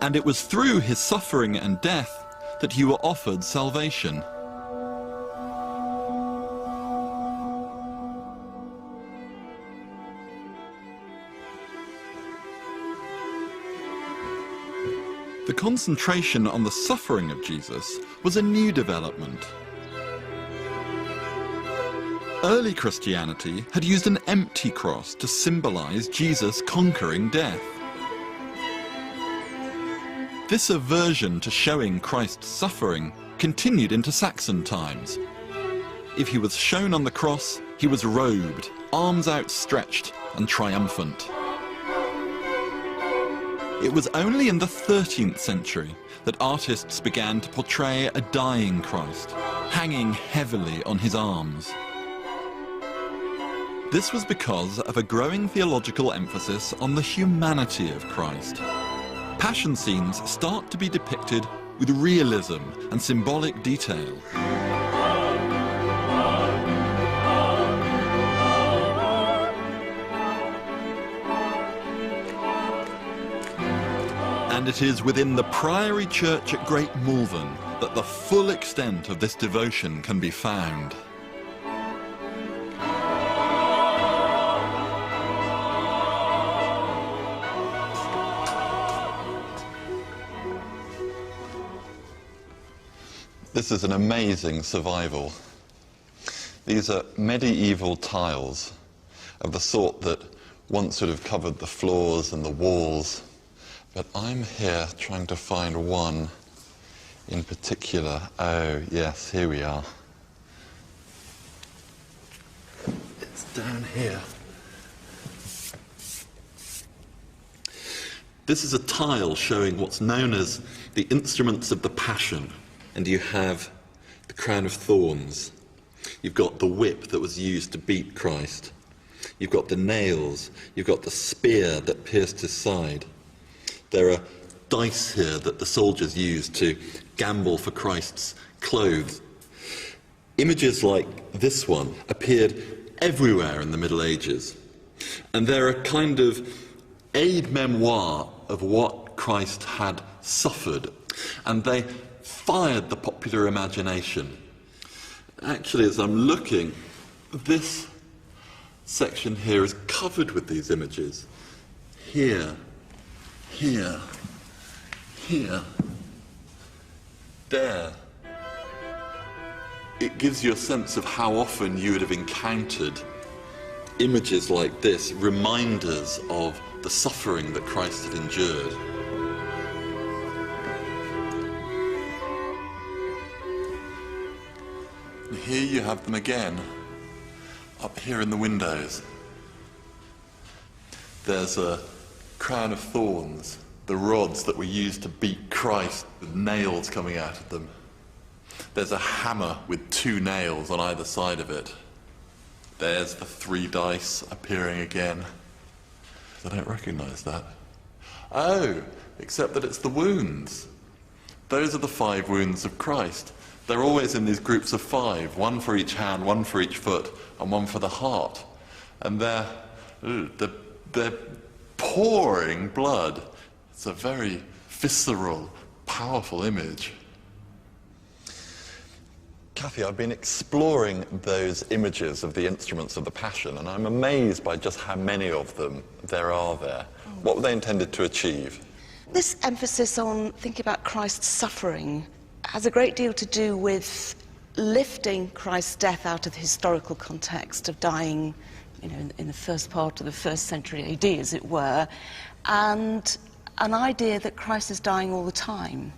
And it was through his suffering and death that you were offered salvation. The concentration on the suffering of Jesus was a new development. Early Christianity had used an empty cross to symbolize Jesus conquering death. This aversion to showing Christ's suffering continued into Saxon times. If he was shown on the cross, he was robed, arms outstretched and triumphant. It was only in the 13th century that artists began to portray a dying Christ, hanging heavily on his arms. This was because of a growing theological emphasis on the humanity of Christ. Passion scenes start to be depicted with realism and symbolic detail. And it is within the Priory Church at Great Malvern that the full extent of this devotion can be found. This is an amazing survival. These are medieval tiles of the sort that once would have covered the floors and the walls. But I'm here trying to find one in particular. Oh, yes, here we are. It's down here. This is a tile showing what's known as the instruments of the Passion. And you have the crown of thorns. You've got the whip that was used to beat Christ. You've got the nails. You've got the spear that pierced his side. There are dice here that the soldiers used to gamble for Christ's clothes. Images like this one appeared everywhere in the Middle Ages. And they're a kind of aide-memoire of what Christ had suffered. And they fired the popular imagination. Actually, as I'm looking, this section here is covered with these images. Here, here, here, there. It gives you a sense of how often you would have encountered images like this, reminders of the suffering that Christ had endured. Here you have them again, up here in the windows. There's a crown of thorns, the rods that were used to beat Christ with nails coming out of them. There's a hammer with 2 nails on either side of it. There's the 3 dice appearing again. I don't recognise that. Oh, except that it's the wounds. Those are the 5 wounds of Christ. They're always in these groups of 5, 1 for each hand, 1 for each foot, and 1 for the heart. And they're pouring blood. It's a very visceral, powerful image. Kathy, I've been exploring those images of the instruments of the Passion, and I'm amazed by just how many of them there are there. What were they intended to achieve? This emphasis on thinking about Christ's suffering has a great deal to do with lifting Christ's death out of the historical context of dying, you know, in the first part of the 1st century AD, as it were, and an idea that Christ is dying all the time,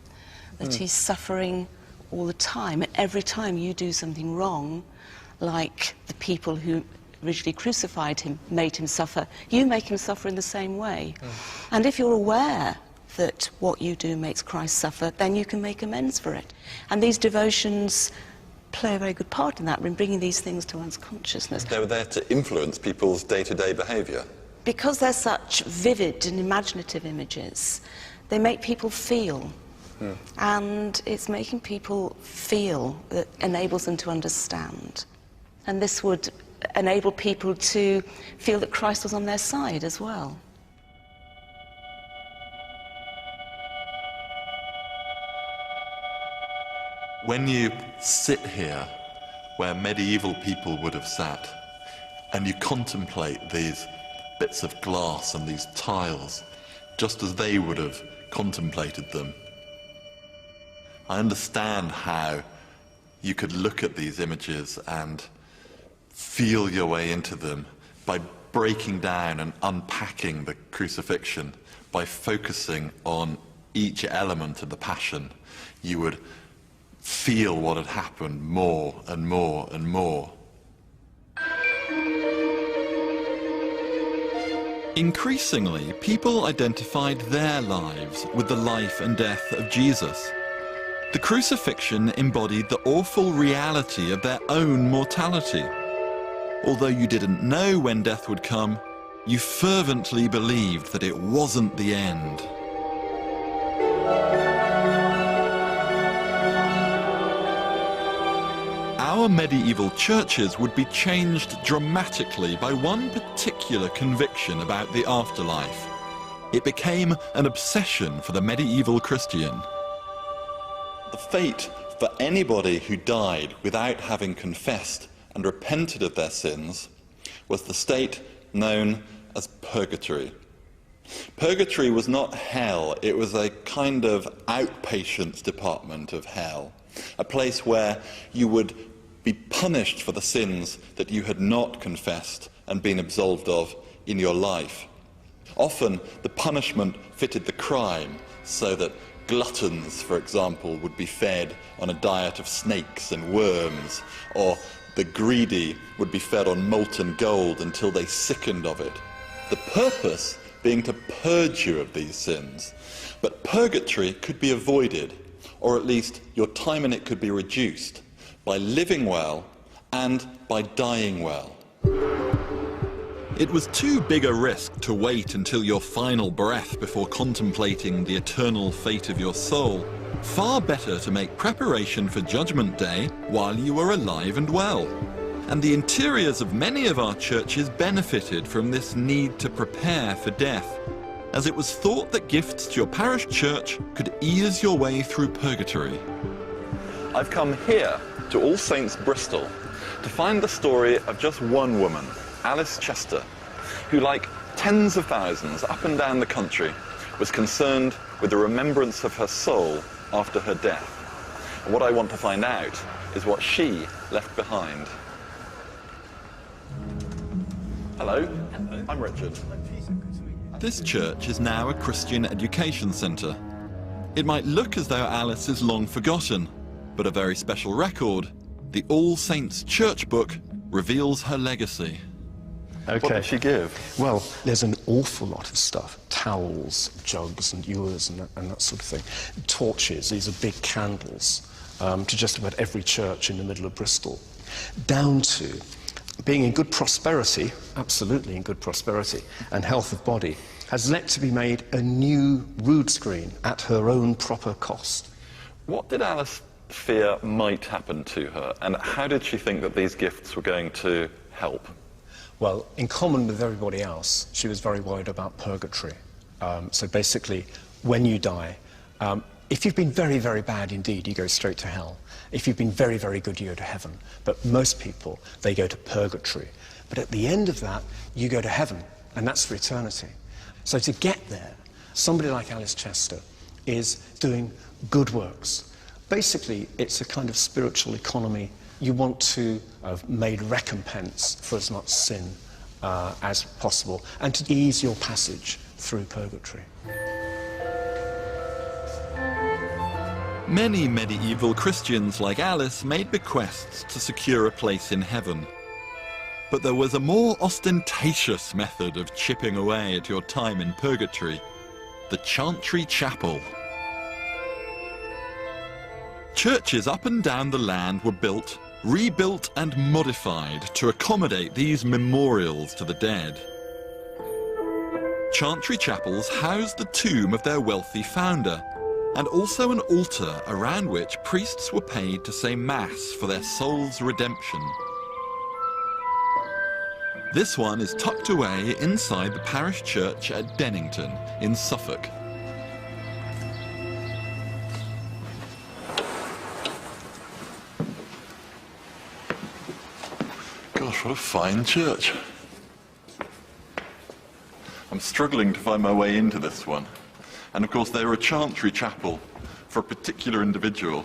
that he's suffering all the time. And every time you do something wrong, like the people who originally crucified him made him suffer, you make him suffer in the same way. And if you're aware that what you do makes Christ suffer, then you can make amends for it. And these devotions play a very good part in that, in bringing these things to one's consciousness. They were there to influence people's day-to-day behaviour. Because they're such vivid and imaginative images, they make people feel. And it's making people feel that enables them to understand. And this would enable people to feel that Christ was on their side as well. When you sit here, where medieval people would have sat, and you contemplate these bits of glass and these tiles, just as they would have contemplated them, I understand how you could look at these images and feel your way into them by breaking down and unpacking the crucifixion, by focusing on each element of the Passion. You would feel what had happened more and more and more. Increasingly, people identified their lives with the life and death of Jesus. The crucifixion embodied the awful reality of their own mortality. Although you didn't know when death would come, you fervently believed that it wasn't the end. Our medieval churches would be changed dramatically by one particular conviction about the afterlife. It became an obsession for the medieval Christian. The fate for anybody who died without having confessed and repented of their sins was the state known as purgatory. Purgatory was not hell, it was a kind of outpatients department of hell, a place where you would be punished for the sins that you had not confessed and been absolved of in your life. Often the punishment fitted the crime, so that gluttons, for example, would be fed on a diet of snakes and worms, or the greedy would be fed on molten gold until they sickened of it. The purpose being to purge you of these sins. But purgatory could be avoided, or at least your time in it could be reduced, by living well and by dying well. It was too big a risk to wait until your final breath before contemplating the eternal fate of your soul. Far better to make preparation for Judgment Day while you were alive and well. And the interiors of many of our churches benefited from this need to prepare for death, as it was thought that gifts to your parish church could ease your way through purgatory. I've come here to All Saints Bristol to find the story of just one woman, Alice Chester, who, like tens of thousands up and down the country, was concerned with the remembrance of her soul after her death. And what I want to find out is what she left behind. Hello, I'm Richard. This church is now a Christian education centre. It might look as though Alice is long forgotten, but a very special record, the All Saints Church book reveals her legacy. What did she give? Well, there's an awful lot of stuff. Towels, jugs and ewers and that sort of thing. Torches, these are big candles, to just about every church in the middle of Bristol. Down to being in good prosperity, absolutely in good prosperity, and health of body, has let to be made a new rood screen at her own proper cost. What did Alice fear might happen to her, and how did she think that these gifts were going to help? Well, in common with everybody else, she was very worried about purgatory. So basically, when you die, if you've been very, very bad indeed, you go straight to hell. If you've been very, very good, you go to heaven. But most people, they go to purgatory. But at the end of that, you go to heaven, and that's for eternity. So to get there, somebody like Alice Chester is doing good works. Basically, it's a kind of spiritual economy. You want to have made recompense for as much sin as possible, and to ease your passage through purgatory. Many medieval Christians like Alice made bequests to secure a place in heaven. But there was a more ostentatious method of chipping away at your time in purgatory: the Chantry Chapel. Churches up and down the land were built, rebuilt and modified to accommodate these memorials to the dead. Chantry chapels housed the tomb of their wealthy founder, and also an altar around which priests were paid to say Mass for their soul's redemption. This one is tucked away inside the parish church at Dennington in Suffolk. Gosh, what a fine church. I'm struggling to find my way into this one. And of course, they were a chantry chapel for a particular individual.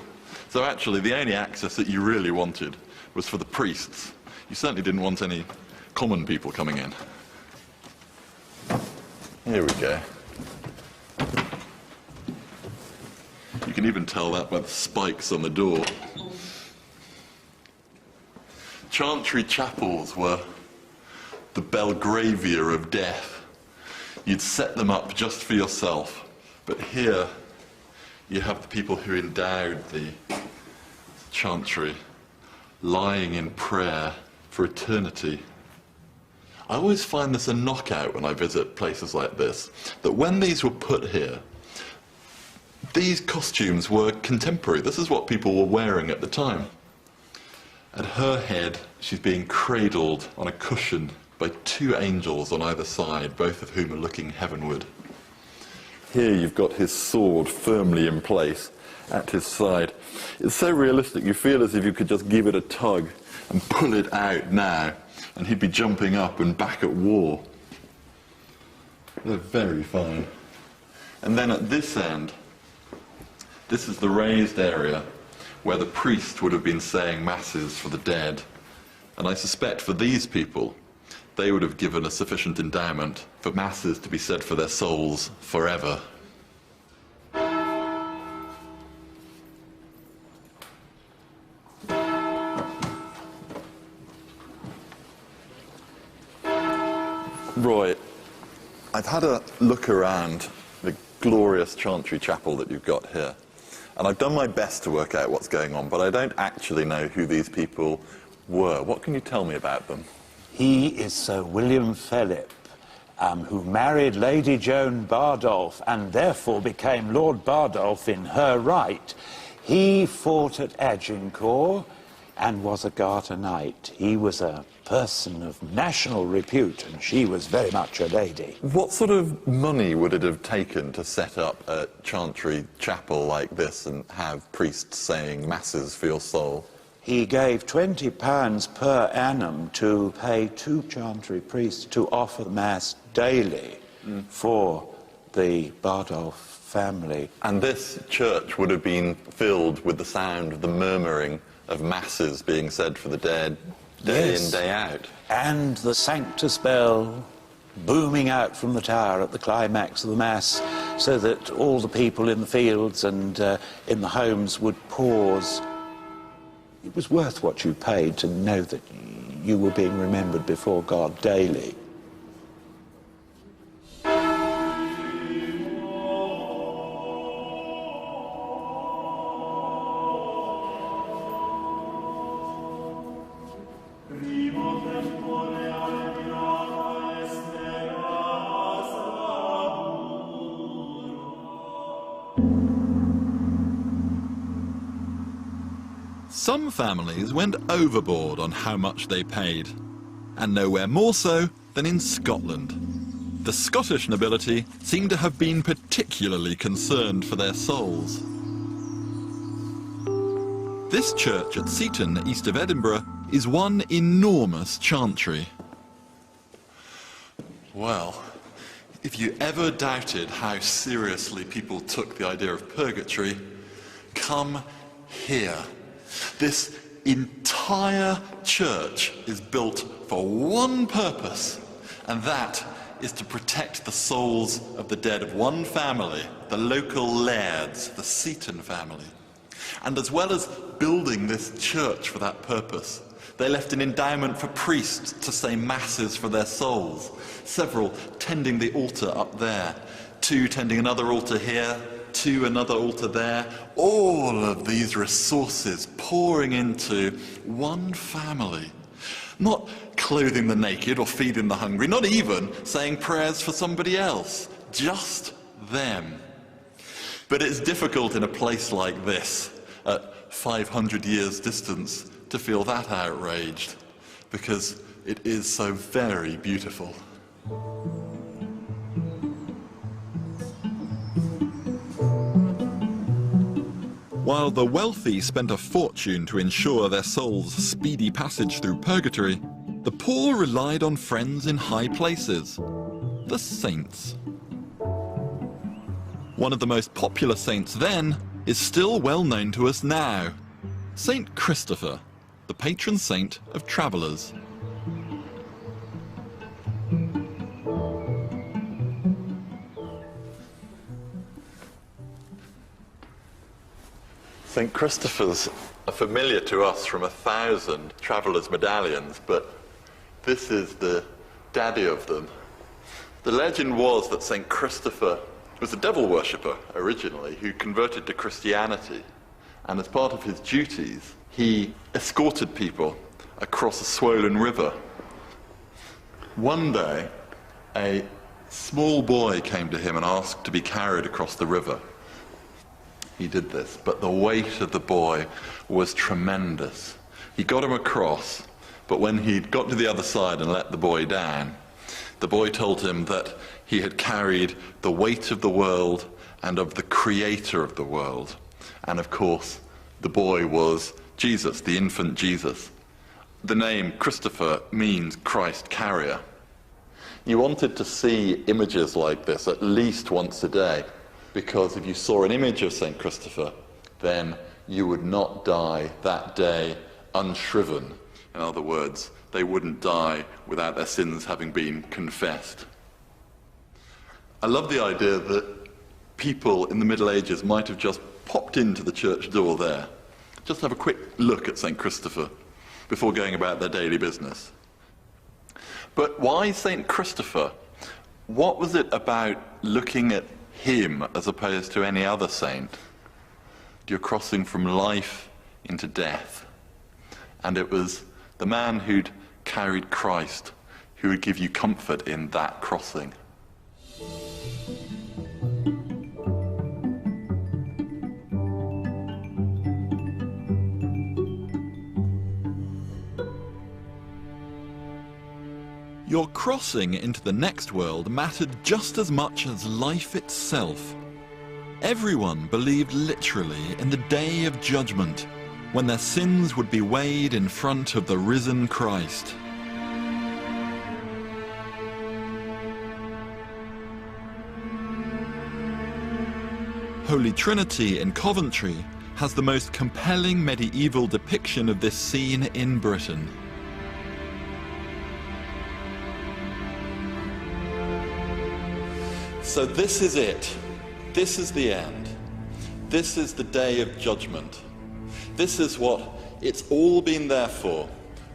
So actually, the only access that you really wanted was for the priests. You certainly didn't want any common people coming in. Here we go. You can even tell that by the spikes on the door. Chantry chapels were the Belgravia of death. You'd set them up just for yourself. But here, you have the people who endowed the chantry lying in prayer for eternity. I always find this a knockout when I visit places like this, that when these were put here, these costumes were contemporary. This is what people were wearing at the time. At her head, she's being cradled on a cushion by two angels on either side, both of whom are looking heavenward. Here you've got his sword firmly in place at his side. It's so realistic, you feel as if you could just give it a tug and pull it out now, and he'd be jumping up and back at war. They're very fine. And then at this end, this is the raised area where the priest would have been saying masses for the dead. And I suspect for these people, they would have given a sufficient endowment for masses to be said for their souls forever. Roy, I've had a look around the glorious chantry chapel that you've got here, and I've done my best to work out what's going on, but I don't actually know who these people were. What can you tell me about them? He is Sir William Philip, who married Lady Joan Bardolph and therefore became Lord Bardolph in her right. He fought at Agincourt and was a Garter Knight. He was a person of national repute, and she was very much a lady. What sort of money would it have taken to set up a chantry chapel like this and have priests saying masses for your soul? He gave £20 per annum to pay 2 chantry priests to offer Mass daily for the Bardolph family. And this church would have been filled with the sound of the murmuring of masses being said for the dead day in, day out. And the Sanctus bell booming out from the tower at the climax of the Mass, so that all the people in the fields and in the homes would pause It was worth what you paid to know that you were being remembered before God daily. Some families went overboard on how much they paid, and nowhere more so than in Scotland. The Scottish nobility seem to have been particularly concerned for their souls. This church at Seaton, east of Edinburgh, is one enormous chantry. Well, if you ever doubted how seriously people took the idea of purgatory, come here. This entire church is built for one purpose, and that is to protect the souls of the dead of one family, the local lairds, the Seaton family. And as well as building this church for that purpose, they left an endowment for priests to say masses for their souls, several tending the altar up there, 2 tending another altar here, 2 another altar there, all of these resources pouring into one family. Not clothing the naked or feeding the hungry, not even saying prayers for somebody else, just them. But it's difficult in a place like this, at 500 years distance, to feel that outraged, because it is so very beautiful. While the wealthy spent a fortune to ensure their souls' speedy passage through purgatory, the poor relied on friends in high places, the saints. One of the most popular saints then is still well known to us now, Saint Christopher, the patron saint of travellers. St. Christopher's are familiar to us from 1,000 travellers' medallions, but this is the daddy of them. The legend was that St. Christopher was a devil worshipper originally who converted to Christianity, and as part of his duties he escorted people across a swollen river. One day a small boy came to him and asked to be carried across the river. He did this, but the weight of the boy was tremendous. He got him across, but when he'd got to the other side and let the boy down, the boy told him that he had carried the weight of the world and of the creator of the world. And of course, the boy was Jesus, the infant Jesus. The name Christopher means Christ carrier. You wanted to see images like this at least once a day, because if you saw an image of St. Christopher, then you would not die that day unshriven. In other words, they wouldn't die without their sins having been confessed. I love the idea that people in the Middle Ages might have just popped into the church door there, just have a quick look at St. Christopher before going about their daily business. But why St. Christopher? What was it about looking at him as opposed to any other saint? You're crossing from life into death. And it was the man who'd carried Christ who would give you comfort in that crossing. Your crossing into the next world mattered just as much as life itself. Everyone believed literally in the day of judgment, when their sins would be weighed in front of the risen Christ. Holy Trinity in Coventry has the most compelling medieval depiction of this scene in Britain. So this is it. This is the end. This is the day of judgment. This is what It's all been there for.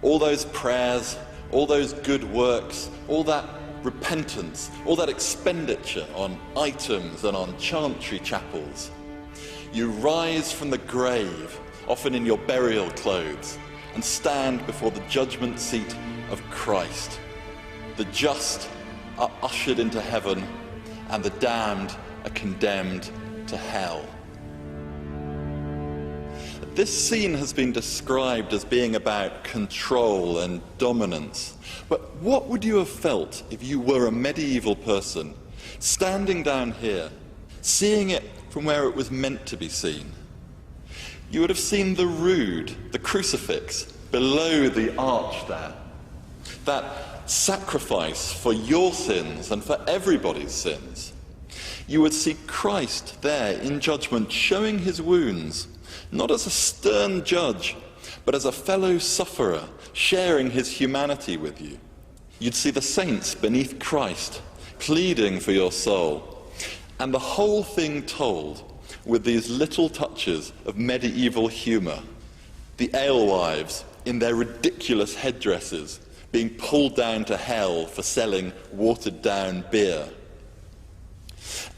All those prayers, all those good works, all that repentance, all that expenditure on items and on chantry chapels. You rise from the grave, often in your burial clothes, and stand before the judgment seat of Christ. The just are ushered into heaven, and the damned are condemned to hell. This scene has been described as being about control and dominance. But what would you have felt if you were a medieval person, standing down here, seeing it from where it was meant to be seen? You would have seen the rood, the crucifix, below the arch there. That sacrifice for your sins and for everybody's sins. You would see Christ there in judgment, showing his wounds, not as a stern judge, but as a fellow sufferer, sharing his humanity with you. You'd see the saints beneath Christ, pleading for your soul, and the whole thing told with these little touches of medieval humour. The alewives, in their ridiculous headdresses, being pulled down to hell for selling watered-down beer.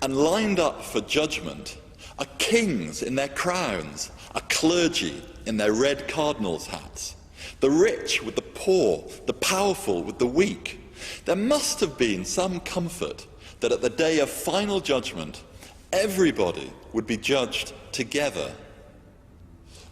And lined up for judgment are kings in their crowns, a clergy in their red cardinals' hats, the rich with the poor, the powerful with the weak. There must have been some comfort that at the day of final judgment, everybody would be judged together.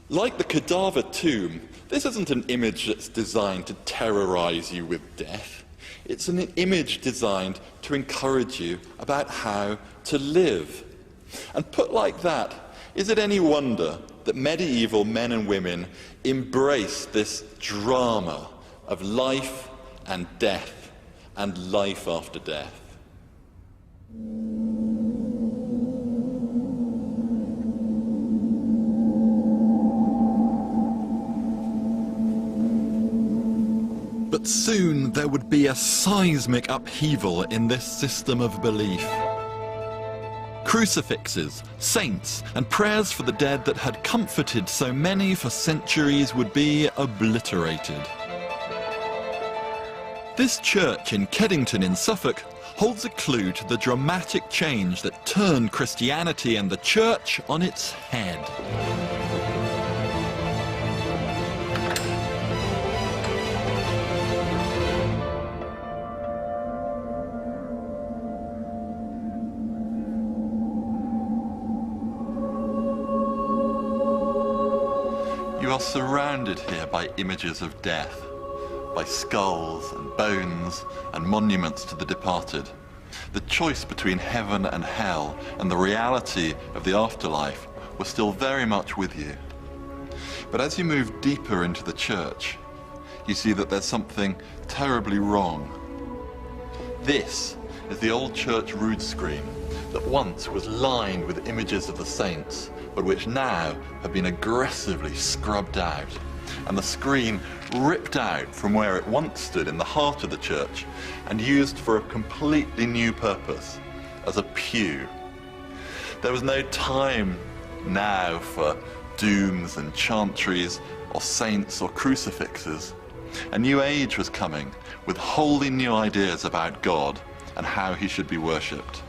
Like the cadaver tomb, this isn't an image that's designed to terrorize you with death. It's an image designed to encourage you about how to live. And put like that, is it any wonder that medieval men and women embrace this drama of life and death and life after death? But soon there would be a seismic upheaval in this system of belief. Crucifixes, saints, and prayers for the dead that had comforted so many for centuries would be obliterated. This church in Keddington in Suffolk holds a clue to the dramatic change that turned Christianity and the church on its head. You are surrounded here by images of death, by skulls and bones and monuments to the departed. The choice between heaven and hell and the reality of the afterlife was still very much with you. But as you move deeper into the church, you see that there's something terribly wrong. This is the old church rood screen that once was lined with images of the saints, but which now have been aggressively scrubbed out, and the screen ripped out from where it once stood in the heart of the church and used for a completely new purpose, as a pew. There was no time now for dooms and chantries or saints or crucifixes. A new age was coming with wholly new ideas about God and how he should be worshipped.